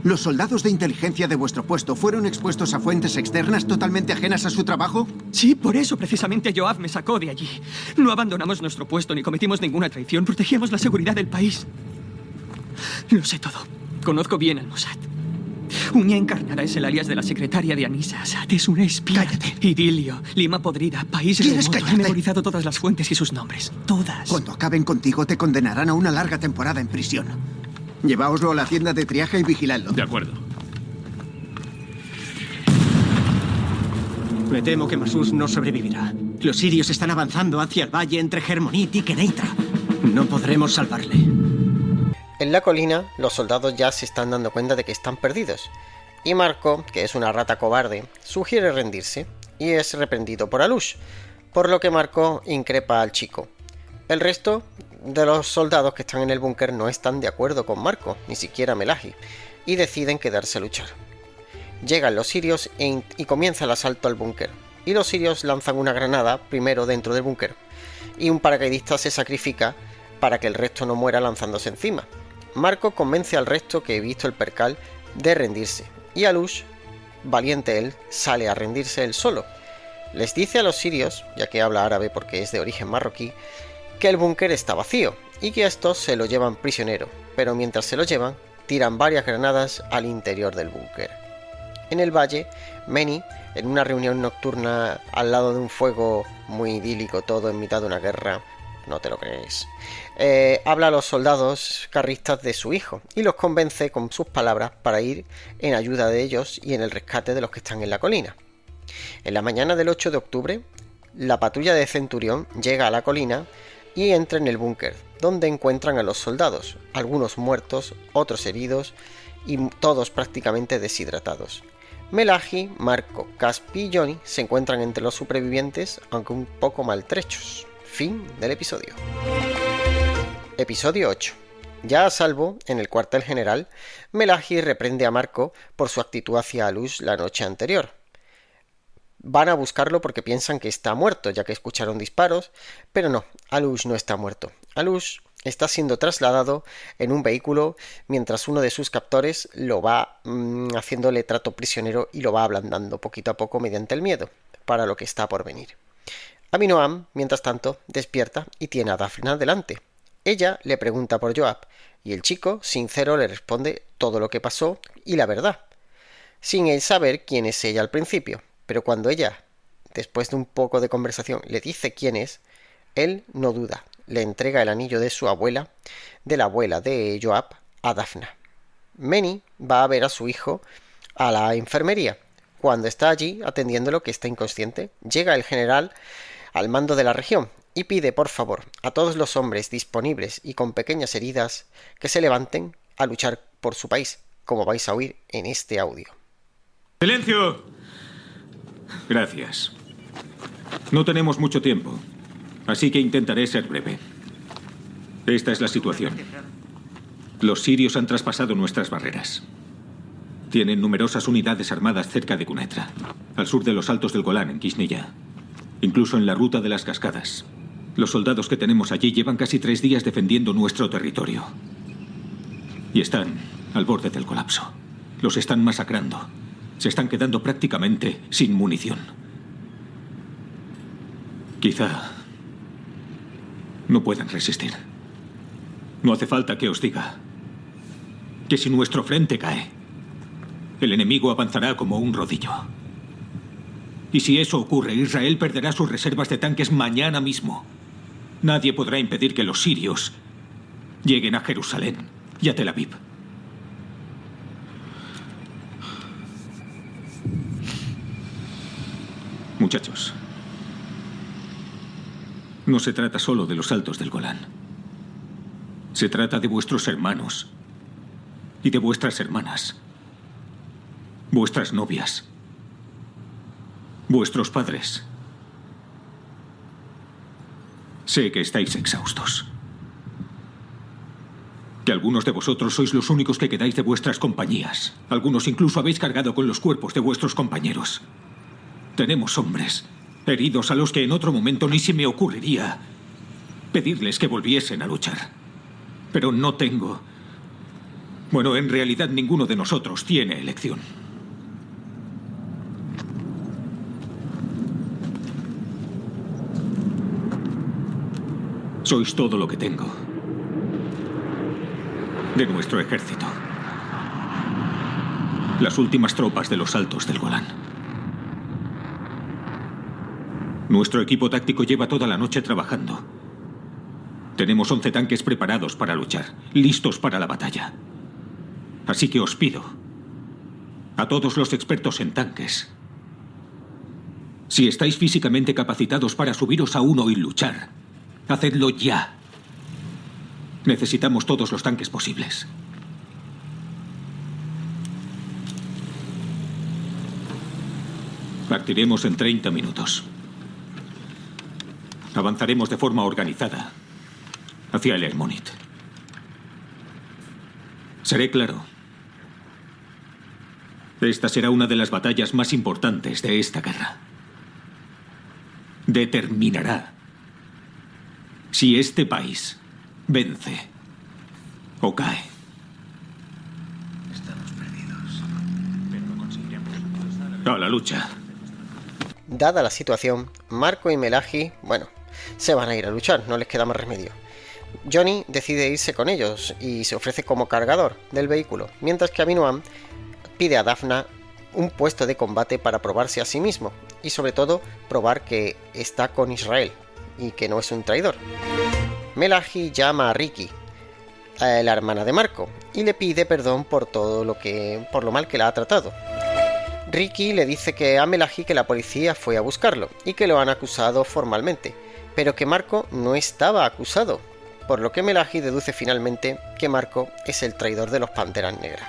¿Los soldados de inteligencia de vuestro puesto fueron expuestos a fuentes externas totalmente ajenas a su trabajo? Sí, por eso precisamente Joab me sacó de allí. No abandonamos nuestro puesto ni cometimos ninguna traición. Protegíamos la seguridad del país. Lo sé todo. Conozco bien al Mossad. Uña Encarnada es el alias de la secretaria de Anissa Assad. Es una espía. Cállate. Idilio, Lima Podrida, País ¿Quieres Remoto. callarte? He memorizado todas las fuentes y sus nombres. Todas. Cuando acaben contigo te condenarán a una larga temporada en prisión. Lleváoslo a la tienda de triaje y vigiladlo. De acuerdo. Me temo que Masus no sobrevivirá. Los sirios están avanzando hacia el valle entre Hermonit y Keneitra. No podremos salvarle. En la colina, los soldados ya se están dando cuenta de que están perdidos, y Marco, que es una rata cobarde, sugiere rendirse, y es reprendido por Alush, por lo que Marco increpa al chico. El resto de los soldados que están en el búnker no están de acuerdo con Marco, ni siquiera Melahi, y deciden quedarse a luchar. Llegan los sirios y comienza el asalto al búnker, y los sirios lanzan una granada primero dentro del búnker, y un paracaidista se sacrifica para que el resto no muera lanzándose encima. Marco convence al resto que he visto el percal de rendirse, y Alush, valiente él, sale a rendirse él solo. Les dice a los sirios, ya que habla árabe porque es de origen marroquí, que el búnker está vacío y que estos se lo llevan prisionero, pero mientras se lo llevan, tiran varias granadas al interior del búnker. En el valle, Manny, en una reunión nocturna al lado de un fuego muy idílico, todo en mitad de una guerra, no te lo crees, habla a los soldados carristas de su hijo y los convence con sus palabras para ir en ayuda de ellos y en el rescate de los que están en la colina. En la mañana del 8 de octubre, la patrulla de Centurión llega a la colina y entra en el búnker, donde encuentran a los soldados, algunos muertos, otros heridos y todos prácticamente deshidratados. Melahi, Marco, Caspi y Johnny se encuentran entre los supervivientes, aunque un poco maltrechos. Fin del episodio. Episodio 8. Ya a salvo, en el cuartel general, Melahi reprende a Marco por su actitud hacia Alush la noche anterior. Van a buscarlo porque piensan que está muerto, ya que escucharon disparos, pero no, Alush no está muerto. Alush está siendo trasladado en un vehículo mientras uno de sus captores lo va haciéndole trato prisionero y lo va ablandando poquito a poco mediante el miedo, para lo que está por venir. Avinoam, mientras tanto, despierta y tiene a Daphna delante. Ella le pregunta por Joab, y el chico, sincero, le responde todo lo que pasó y la verdad, sin él saber quién es ella al principio. Pero cuando ella, después de un poco de conversación, le dice quién es, él no duda, le entrega el anillo de su abuela, de la abuela de Joab, a Daphna. Manny va a ver a su hijo a la enfermería, Cuando está allí atendiéndolo, que está inconsciente, llega el general al mando de la región y pide por favor a todos los hombres disponibles y con pequeñas heridas que se levanten a luchar por su país, como vais a oír en este audio. ¡Silencio! Gracias. No tenemos mucho tiempo, así que intentaré ser breve. Esta es la situación. Los sirios han traspasado nuestras barreras. Tienen numerosas unidades armadas cerca de Quneitra, al sur de los Altos del Golán, en Kishniyah. Incluso en la ruta de las cascadas. Los soldados que tenemos allí llevan casi 3 días defendiendo nuestro territorio. Y están al borde del colapso. Los están masacrando. Se están quedando prácticamente sin munición. Quizá no puedan resistir. No hace falta que os diga que si nuestro frente cae, el enemigo avanzará como un rodillo. Y si eso ocurre, Israel perderá sus reservas de tanques mañana mismo. Nadie podrá impedir que los sirios lleguen a Jerusalén y a Tel Aviv. Muchachos, no se trata solo de los Altos del Golán. Se trata de vuestros hermanos y de vuestras hermanas, vuestras novias, vuestros padres. Sé que estáis exhaustos. Que algunos de vosotros sois los únicos que quedáis de vuestras compañías. Algunos incluso habéis cargado con los cuerpos de vuestros compañeros. Tenemos hombres heridos a los que en otro momento ni se me ocurriría pedirles que volviesen a luchar. Pero no tengo... Bueno, en realidad ninguno de nosotros tiene elección. Sois todo lo que tengo de nuestro ejército. Las últimas tropas de los Altos del Golán. Nuestro equipo táctico lleva toda la noche trabajando. Tenemos 11 tanques preparados para luchar, listos para la batalla. Así que os pido, a todos los expertos en tanques, si estáis físicamente capacitados para subiros a uno y luchar, hacedlo ya. Necesitamos todos los tanques posibles. Partiremos en 30 minutos. Avanzaremos de forma organizada hacia el Hermonit. Seré claro. Esta será una de las batallas más importantes de esta guerra. Determinará si este país vence o cae. Estamos perdidos. Pero lo conseguiremos. A la lucha. Dada la situación, Marco y Melahi, bueno, se van a ir a luchar, no les queda más remedio. Johnny decide irse con ellos y se ofrece como cargador del vehículo, mientras que Abinoam pide a Dafna un puesto de combate para probarse a sí mismo y sobre todo probar que está con Israel y que no es un traidor. Melahi llama a Ricky, la hermana de Marco, y le pide perdón por lo mal que la ha tratado. Ricky le dice a Melahi que la policía fue a buscarlo y que lo han acusado formalmente, pero que Marco no estaba acusado, por lo que Melahi deduce finalmente que Marco es el traidor de los Panteras Negras.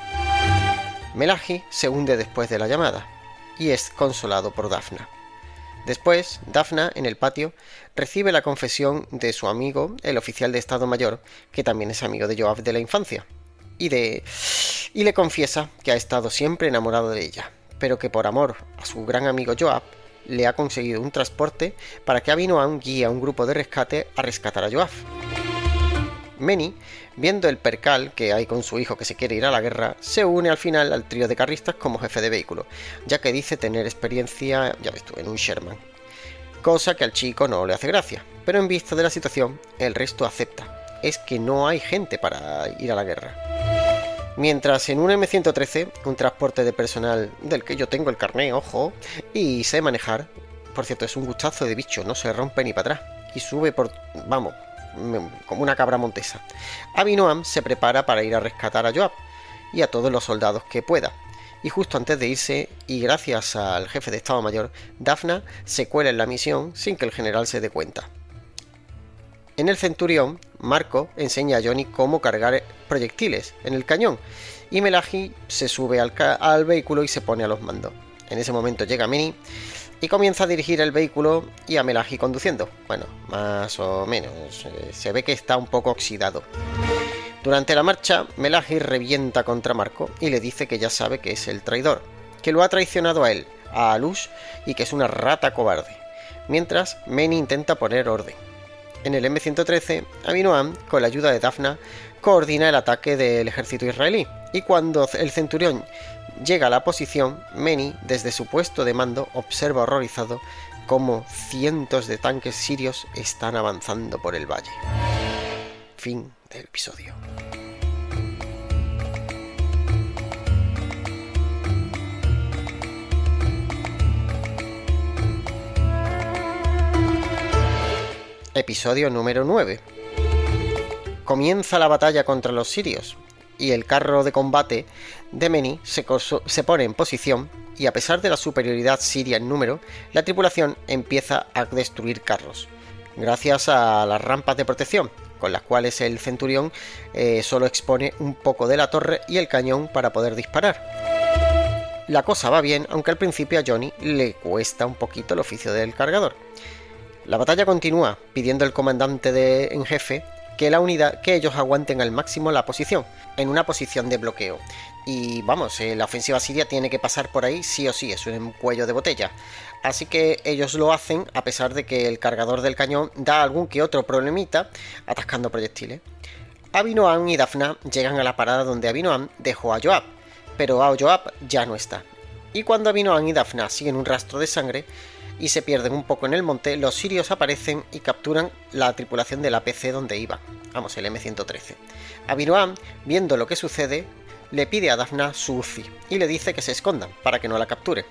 Melahi se hunde después de la llamada y es consolado por Dafna. Después, Dafna, en el patio, recibe la confesión de su amigo, el oficial de Estado Mayor, que también es amigo de Joab de la infancia, y le confiesa que ha estado siempre enamorado de ella, pero que por amor a su gran amigo Joab, le ha conseguido un transporte para que Abinoam guíe a un grupo de rescate a rescatar a Joab. Meni, viendo el percal que hay con su hijo que se quiere ir a la guerra, se une al final al trío de carristas como jefe de vehículo, ya que dice tener experiencia, ya ves tú, en un Sherman. Cosa que al chico no le hace gracia, pero en vista de la situación, el resto acepta. Es que no hay gente para ir a la guerra. Mientras en un M113, un transporte de personal del que yo tengo el carné, ojo, y sé manejar, por cierto, es un gustazo de bicho, no se rompe ni para atrás, y sube por, vamos, como una cabra montesa. Abinoam se prepara para ir a rescatar a Joab y a todos los soldados que pueda, y justo antes de irse, y gracias al jefe de Estado Mayor, Daphna se cuela en la misión sin que el general se dé cuenta. En el Centurión, Marco enseña a Johnny cómo cargar proyectiles en el cañón, y Melahi se sube al vehículo y se pone a los mandos. En ese momento llega Meni y comienza a dirigir el vehículo y a Melahi conduciendo. Bueno, más o menos, se ve que está un poco oxidado. Durante la marcha, Melahi revienta contra Marco y le dice que ya sabe que es el traidor, que lo ha traicionado a él, a Alush, y que es una rata cobarde. Mientras, Meni intenta poner orden. En el M113, Avinoam, con la ayuda de Daphna, coordina el ataque del ejército israelí, y cuando el Centurión llega a la posición, Meni, desde su puesto de mando, observa horrorizado cómo cientos de tanques sirios están avanzando por el valle. Fin del episodio. Episodio número 9. Comienza la batalla contra los sirios, y el carro de combate de Meni se pone en posición, y a pesar de la superioridad siria en número, la tripulación empieza a destruir carros, gracias a las rampas de protección, con las cuales el Centurión solo expone un poco de la torre y el cañón para poder disparar. La cosa va bien, aunque al principio a Johnny le cuesta un poquito el oficio del cargador. La batalla continúa, pidiendo el comandante en jefe que ellos aguanten al máximo la posición, en una posición de bloqueo. Y vamos, la ofensiva siria tiene que pasar por ahí sí o sí, es un cuello de botella. Así que ellos lo hacen a pesar de que el cargador del cañón da algún que otro problemita atascando proyectiles. Avinoam y Daphna llegan a la parada donde Avinoam dejó a Joab, pero a Joab ya no está. Y cuando Avinoam y Daphna siguen un rastro de sangre y se pierden un poco en el monte, los sirios aparecen y capturan la tripulación del APC donde iba, vamos, el M113. Avinoam, viendo lo que sucede, le pide a Daphna su Uzi y le dice que se escondan para que no la capture.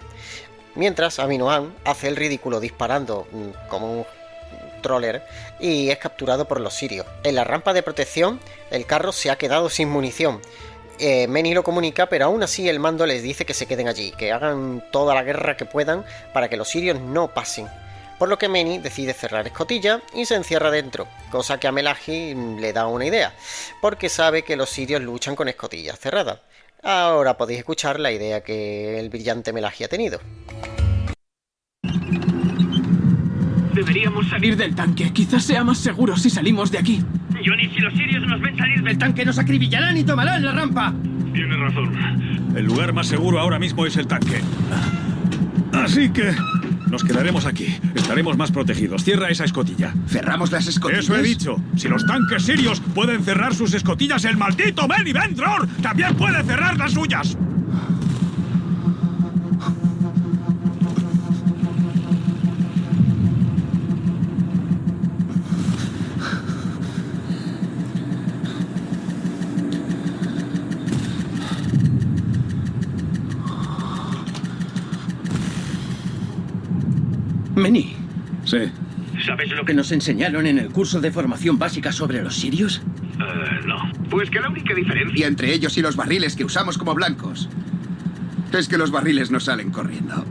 Mientras, Avinoam hace el ridículo disparando como un troller y es capturado por los sirios. En la rampa de protección, el carro se ha quedado sin munición. Meni lo comunica, pero aún así el mando les dice que se queden allí, que hagan toda la guerra que puedan para que los sirios no pasen. Por lo que Meni decide cerrar escotilla y se encierra dentro, cosa que a Melahi le da una idea, porque sabe que los sirios luchan con escotillas cerradas. Ahora podéis escuchar la idea que el brillante Melahi ha tenido. Deberíamos salir del tanque. Quizás sea más seguro si salimos de aquí. Johnny, si los sirios nos ven salir del tanque, nos acribillarán y tomarán la rampa. Tienes razón. El lugar más seguro ahora mismo es el tanque. Así que nos quedaremos aquí. Estaremos más protegidos. Cierra esa escotilla. ¿Cerramos las escotillas? Eso he dicho. Si los tanques sirios pueden cerrar sus escotillas, el maldito Meni Vendror también puede cerrar las suyas. Meni. Sí. ¿Sabes lo que nos enseñaron en el curso de formación básica sobre los sirios? No. Pues que la única diferencia... Y entre ellos y los barriles que usamos como blancos es que los barriles no salen corriendo.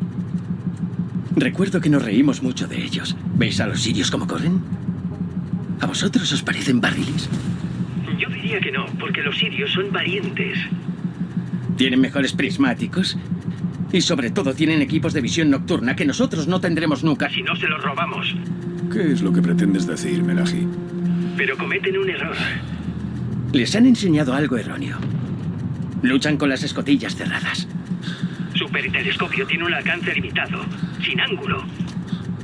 Recuerdo que nos reímos mucho de ellos. ¿Veis a los sirios cómo corren? ¿A vosotros os parecen barriles? Yo diría que no, porque los sirios son valientes. Tienen mejores prismáticos. Y sobre todo tienen equipos de visión nocturna que nosotros no tendremos nunca. Si no se los robamos. ¿Qué es lo que pretendes decir, Melahi? Pero cometen un error. Les han enseñado algo erróneo. Luchan con las escotillas cerradas. Su peritelescopio tiene un alcance limitado, sin ángulo.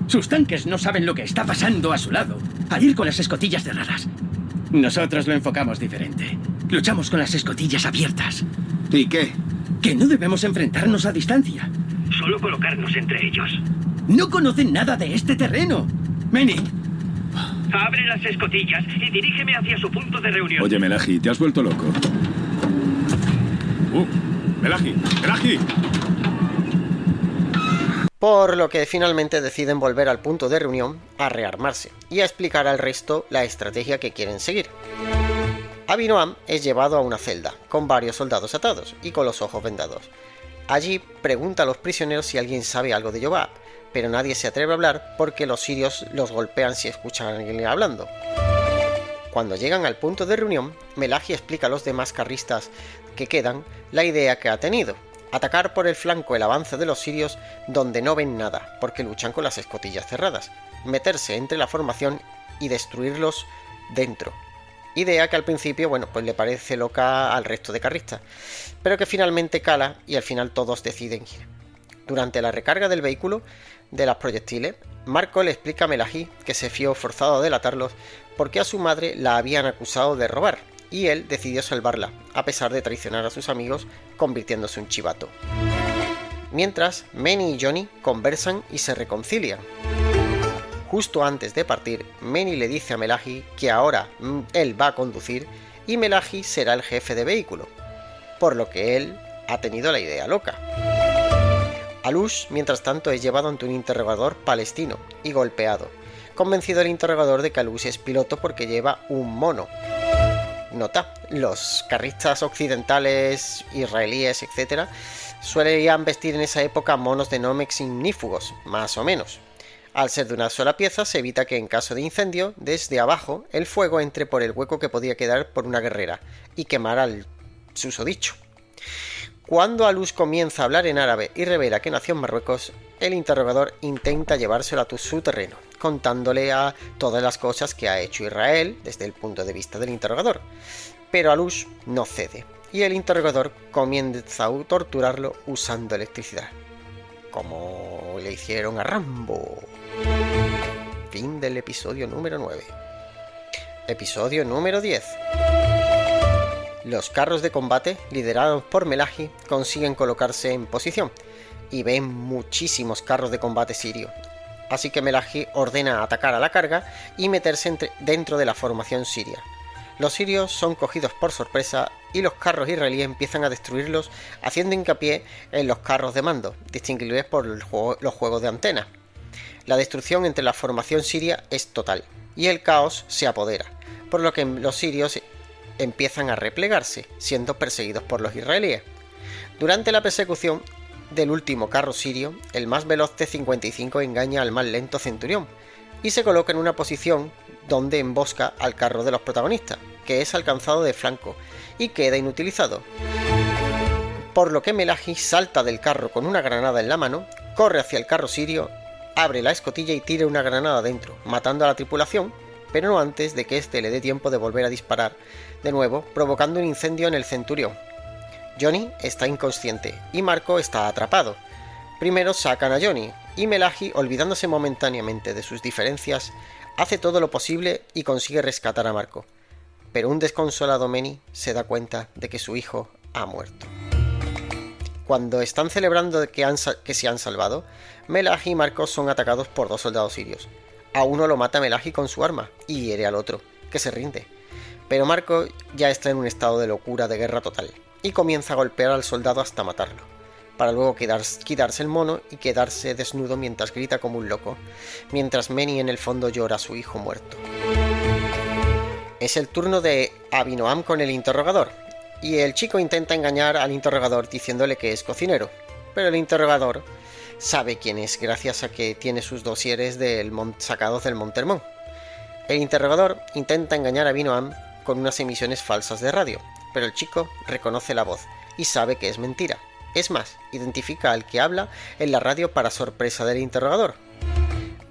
Sus tanques no saben lo que está pasando a su lado, al ir con las escotillas cerradas. Nosotros lo enfocamos diferente. Luchamos con las escotillas abiertas. ¿Y qué? Que no debemos enfrentarnos a distancia. Solo colocarnos entre ellos. No conocen nada de este terreno. Meni. Abre las escotillas y dirígeme hacia su punto de reunión. Oye, Melahi, te has vuelto loco. Melahi, Melahi. Por lo que finalmente deciden volver al punto de reunión a rearmarse y a explicar al resto la estrategia que quieren seguir. Avinoam es llevado a una celda, con varios soldados atados y con los ojos vendados. Allí pregunta a los prisioneros si alguien sabe algo de Joab, pero nadie se atreve a hablar porque los sirios los golpean si escuchan a alguien hablando. Cuando llegan al punto de reunión, Melahi explica a los demás carristas que quedan la idea que ha tenido: atacar por el flanco el avance de los sirios donde no ven nada, porque luchan con las escotillas cerradas, meterse entre la formación y destruirlos dentro. Idea que al principio, pues le parece loca al resto de carristas, pero que finalmente cala y al final todos deciden ir. Durante la recarga del vehículo de las proyectiles, Marco le explica a Melahi que se vio forzado a delatarlos porque a su madre la habían acusado de robar, y él decidió salvarla, a pesar de traicionar a sus amigos, convirtiéndose en un chivato. Mientras, Manny y Johnny conversan y se reconcilian. Justo antes de partir, Manny le dice a Melahi que ahora él va a conducir y Melahi será el jefe de vehículo, por lo que él ha tenido la idea loca. Alush, mientras tanto, es llevado ante un interrogador palestino y golpeado, convencido el interrogador de que Alush es piloto porque lleva un mono. Nota: los carristas occidentales, israelíes, etc., suelen vestir en esa época monos de Nomex ignífugos, más o menos. Al ser de una sola pieza, se evita que en caso de incendio, desde abajo, el fuego entre por el hueco que podía quedar por una guerrera y quemar al susodicho. Cuando Alush comienza a hablar en árabe y revela que nació en Marruecos, el interrogador intenta llevárselo a su terreno, contándole a todas las cosas que ha hecho Israel desde el punto de vista del interrogador. Pero Alush no cede, y el interrogador comienza a torturarlo usando electricidad, como le hicieron a Rambo. Fin del episodio número 9. Episodio número 10. Los carros de combate, liderados por Melahi, consiguen colocarse en posición y ven muchísimos carros de combate sirio. Así que Melahi ordena atacar a la carga y meterse dentro de la formación siria. Los sirios son cogidos por sorpresa y los carros israelíes empiezan a destruirlos, haciendo hincapié en los carros de mando, distinguibles por los juegos de antena. La destrucción entre la formación siria es total y el caos se apodera, por lo que los sirios empiezan a replegarse, siendo perseguidos por los israelíes. Durante la persecución del último carro sirio, el más veloz T-55 engaña al más lento centurión y se coloca en una posición donde embosca al carro de los protagonistas, que es alcanzado de flanco y queda inutilizado. Por lo que Melahi salta del carro con una granada en la mano, corre hacia el carro sirio, abre la escotilla y tira una granada dentro, matando a la tripulación, pero no antes de que éste le dé tiempo de volver a disparar de nuevo, provocando un incendio en el centurión. Johnny está inconsciente y Marco está atrapado. Primero sacan a Johnny y Melahi, olvidándose momentáneamente de sus diferencias, hace todo lo posible y consigue rescatar a Marco. Pero un desconsolado Manny se da cuenta de que su hijo ha muerto. Cuando están celebrando que se han salvado, Melahi y Marco son atacados por dos soldados sirios. A uno lo mata Melahi con su arma y hiere al otro, que se rinde. Pero Marco ya está en un estado de locura de guerra total y comienza a golpear al soldado hasta matarlo, para luego quitarse el mono y quedarse desnudo mientras grita como un loco, mientras Manny en el fondo llora a su hijo muerto. Es el turno de Abinoam con el interrogador, y el chico intenta engañar al interrogador diciéndole que es cocinero, pero el interrogador sabe quién es gracias a que tiene sus dosieres sacados del Monte Hermón. El interrogador intenta engañar a Abinoam con unas emisiones falsas de radio, pero el chico reconoce la voz y sabe que es mentira. Es más, identifica al que habla en la radio para sorpresa del interrogador.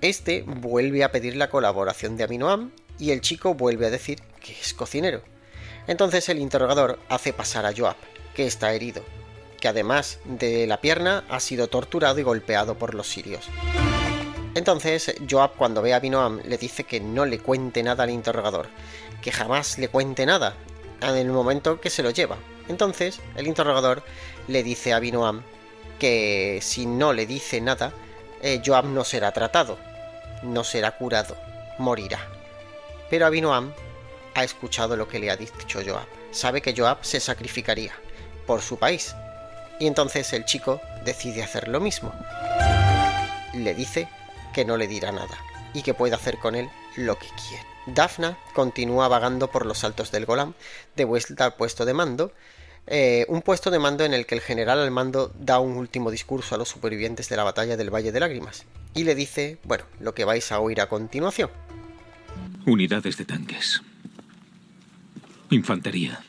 Este vuelve a pedir la colaboración de Abinoam y el chico vuelve a decir que es cocinero. Entonces el interrogador hace pasar a Joab, que está herido, que además de la pierna ha sido torturado y golpeado por los sirios. Entonces Joab, cuando ve a Abinoam, le dice que no le cuente nada al interrogador, que jamás le cuente nada en el momento que se lo lleva. Entonces el interrogador le dice a Abinoam que si no le dice nada, Joab no será tratado, no será curado, morirá. Pero Abinoam ha escuchado lo que le ha dicho Joab, sabe que Joab se sacrificaría por su país, y entonces el chico decide hacer lo mismo. Le dice que no le dirá nada y que puede hacer con él lo que quiere. Dafna continúa vagando por los altos del Golán de vuelta al puesto de mando, un puesto de mando en el que el general al mando da un último discurso a los supervivientes de la batalla del Valle de Lágrimas y le dice, bueno, lo que vais a oír a continuación. Unidades de tanques. Infantería.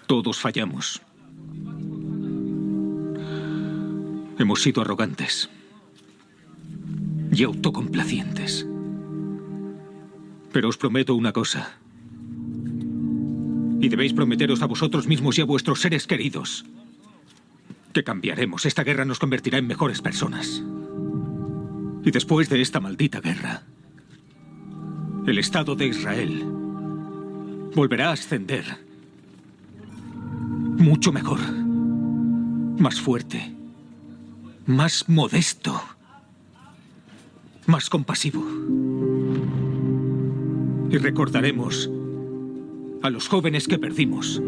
Todos fallamos. Hemos sido arrogantes y autocomplacientes. Pero os prometo una cosa. Y debéis prometeros a vosotros mismos y a vuestros seres queridos que cambiaremos. Esta guerra nos convertirá en mejores personas. Y después de esta maldita guerra, el Estado de Israel volverá a ascender. Mucho mejor. Más fuerte. Más modesto. Más compasivo. Y recordaremos a los jóvenes que perdimos,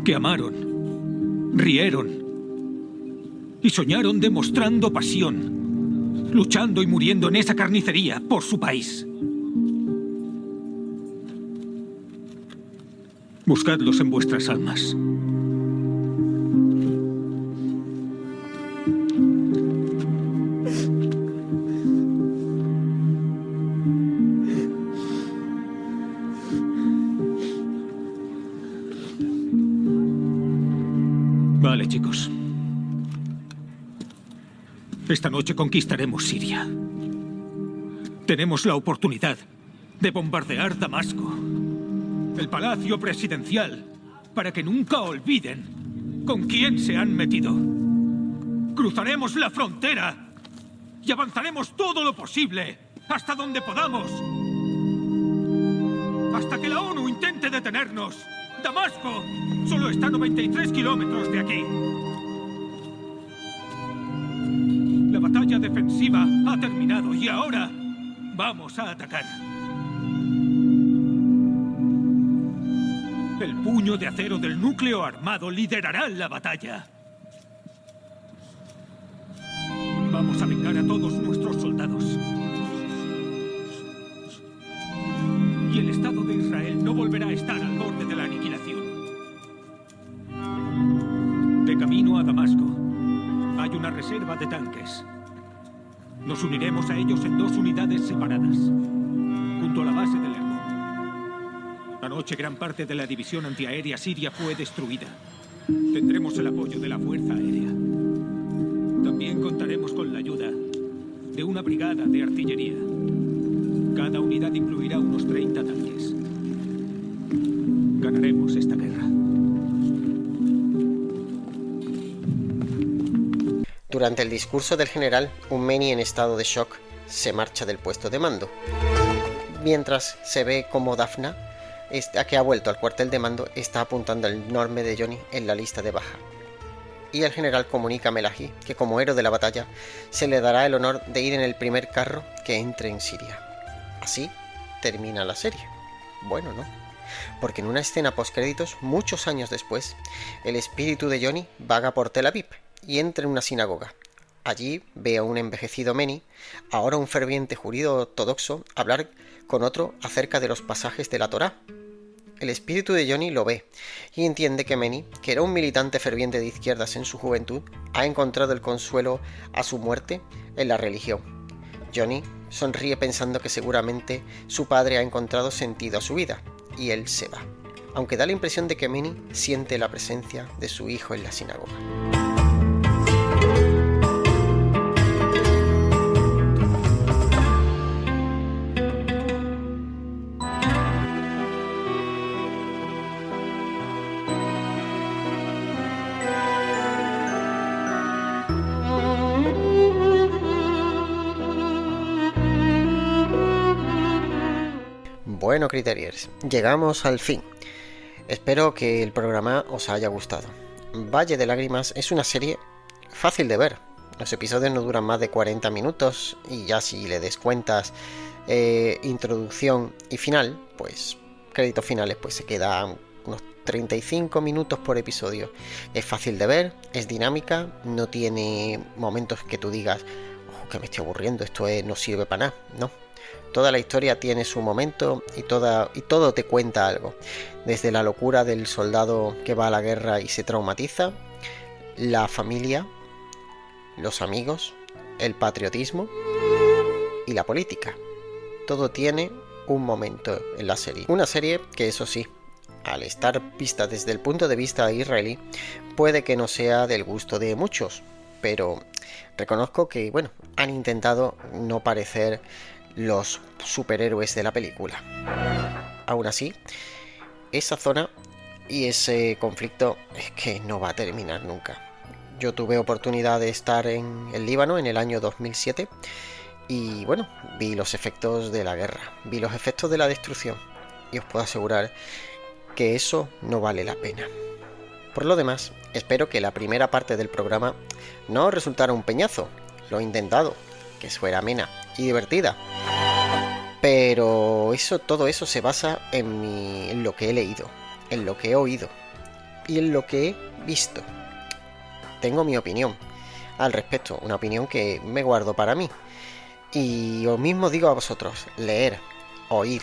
que amaron, rieron y soñaron demostrando pasión, luchando y muriendo en esa carnicería por su país. Buscadlos en vuestras almas. Vale, chicos. Esta noche conquistaremos Siria. Tenemos la oportunidad de bombardear Damasco, el palacio presidencial, para que nunca olviden con quién se han metido. Cruzaremos la frontera y avanzaremos todo lo posible hasta donde podamos. Hasta que la ONU intente detenernos. Damasco solo está a 93 kilómetros de aquí. La batalla defensiva ha terminado y ahora vamos a atacar. El puño de acero del núcleo armado liderará la batalla. Vamos a vengar a todos nuestros soldados. Y el Estado de Israel no volverá a estar al borde de la aniquilación. De camino a Damasco, hay una reserva de tanques. Nos uniremos a ellos en 2 unidades separadas, junto a la base del Hermón. Anoche gran parte de la división antiaérea siria fue destruida. Tendremos el apoyo de la Fuerza Aérea. También contaremos con la ayuda de una brigada de artillería. Cada unidad incluirá unos 30 tanques. Ganaremos esta guerra. Durante el discurso del general, un Meni en estado de shock se marcha del puesto de mando. Mientras se ve como Daphna, que ha vuelto al cuartel de mando, está apuntando el nombre de Johnny en la lista de baja. Y el general comunica a Melahi que como héroe de la batalla se le dará el honor de ir en el primer carro que entre en Siria. Así termina la serie. Bueno, no, porque en una escena postcréditos, muchos años después, el espíritu de Johnny vaga por Tel Aviv y entra en una sinagoga. Allí ve a un envejecido Meni, ahora un ferviente judío ortodoxo, hablar con otro acerca de los pasajes de la Torá. El espíritu de Johnny lo ve y entiende que Meni, que era un militante ferviente de izquierdas en su juventud, ha encontrado el consuelo a su muerte en la religión. Johnny sonríe pensando que seguramente su padre ha encontrado sentido a su vida, y él se va, aunque da la impresión de que Meni siente la presencia de su hijo en la sinagoga. Bueno, Criteriers, llegamos al fin. Espero que el programa os haya gustado. Valle de Lágrimas es una serie fácil de ver. Los episodios no duran más de 40 minutos y ya si le descuentas introducción y final, pues créditos finales, pues se quedan unos 35 minutos por episodio. Es fácil de ver, es dinámica, no tiene momentos que tú digas que me estoy aburriendo, no sirve para nada, no. Toda la historia tiene su momento y todo te cuenta algo. Desde la locura del soldado que va a la guerra y se traumatiza, la familia, los amigos, el patriotismo y la política. Todo tiene un momento en la serie. Una serie que, eso sí, al estar vista desde el punto de vista israelí, puede que no sea del gusto de muchos, pero reconozco que, bueno, han intentado no parecer los superhéroes de la película. Aún así, esa zona y ese conflicto es que no va a terminar nunca. Yo tuve oportunidad de estar en el Líbano en el año 2007 y, bueno, vi los efectos de la guerra, vi los efectos de la destrucción y os puedo asegurar que eso no vale la pena. Por lo demás, espero que la primera parte del programa no resultara un peñazo. Lo he intentado, que fuera amena y divertida. Pero todo eso se basa en lo que he leído, en lo que he oído y en lo que he visto. Tengo mi opinión al respecto, una opinión que me guardo para mí. Y os mismo digo a vosotros, leer, oír,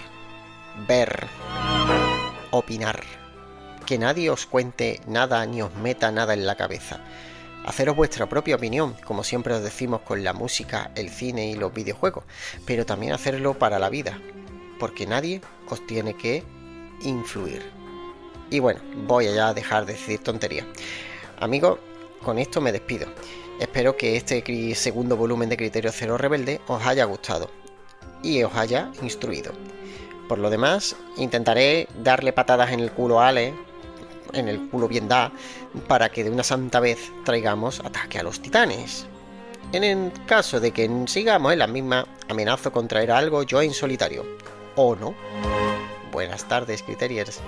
ver, opinar. Que nadie os cuente nada ni os meta nada en la cabeza. Haceros vuestra propia opinión, como siempre os decimos con la música, el cine y los videojuegos, pero también hacerlo para la vida, porque nadie os tiene que influir. Y bueno, voy a dejar de decir tonterías. Amigos, con esto me despido. Espero que este segundo volumen de Criterio Cero Rebelde os haya gustado y os haya instruido. Por lo demás, intentaré darle patadas en el culo a Ale, en el culo bien da, para que de una santa vez traigamos Ataque a los Titanes. En el caso de que sigamos en la misma, amenazo con traer algo yo en solitario. ¿O no? Buenas tardes, Criteriers.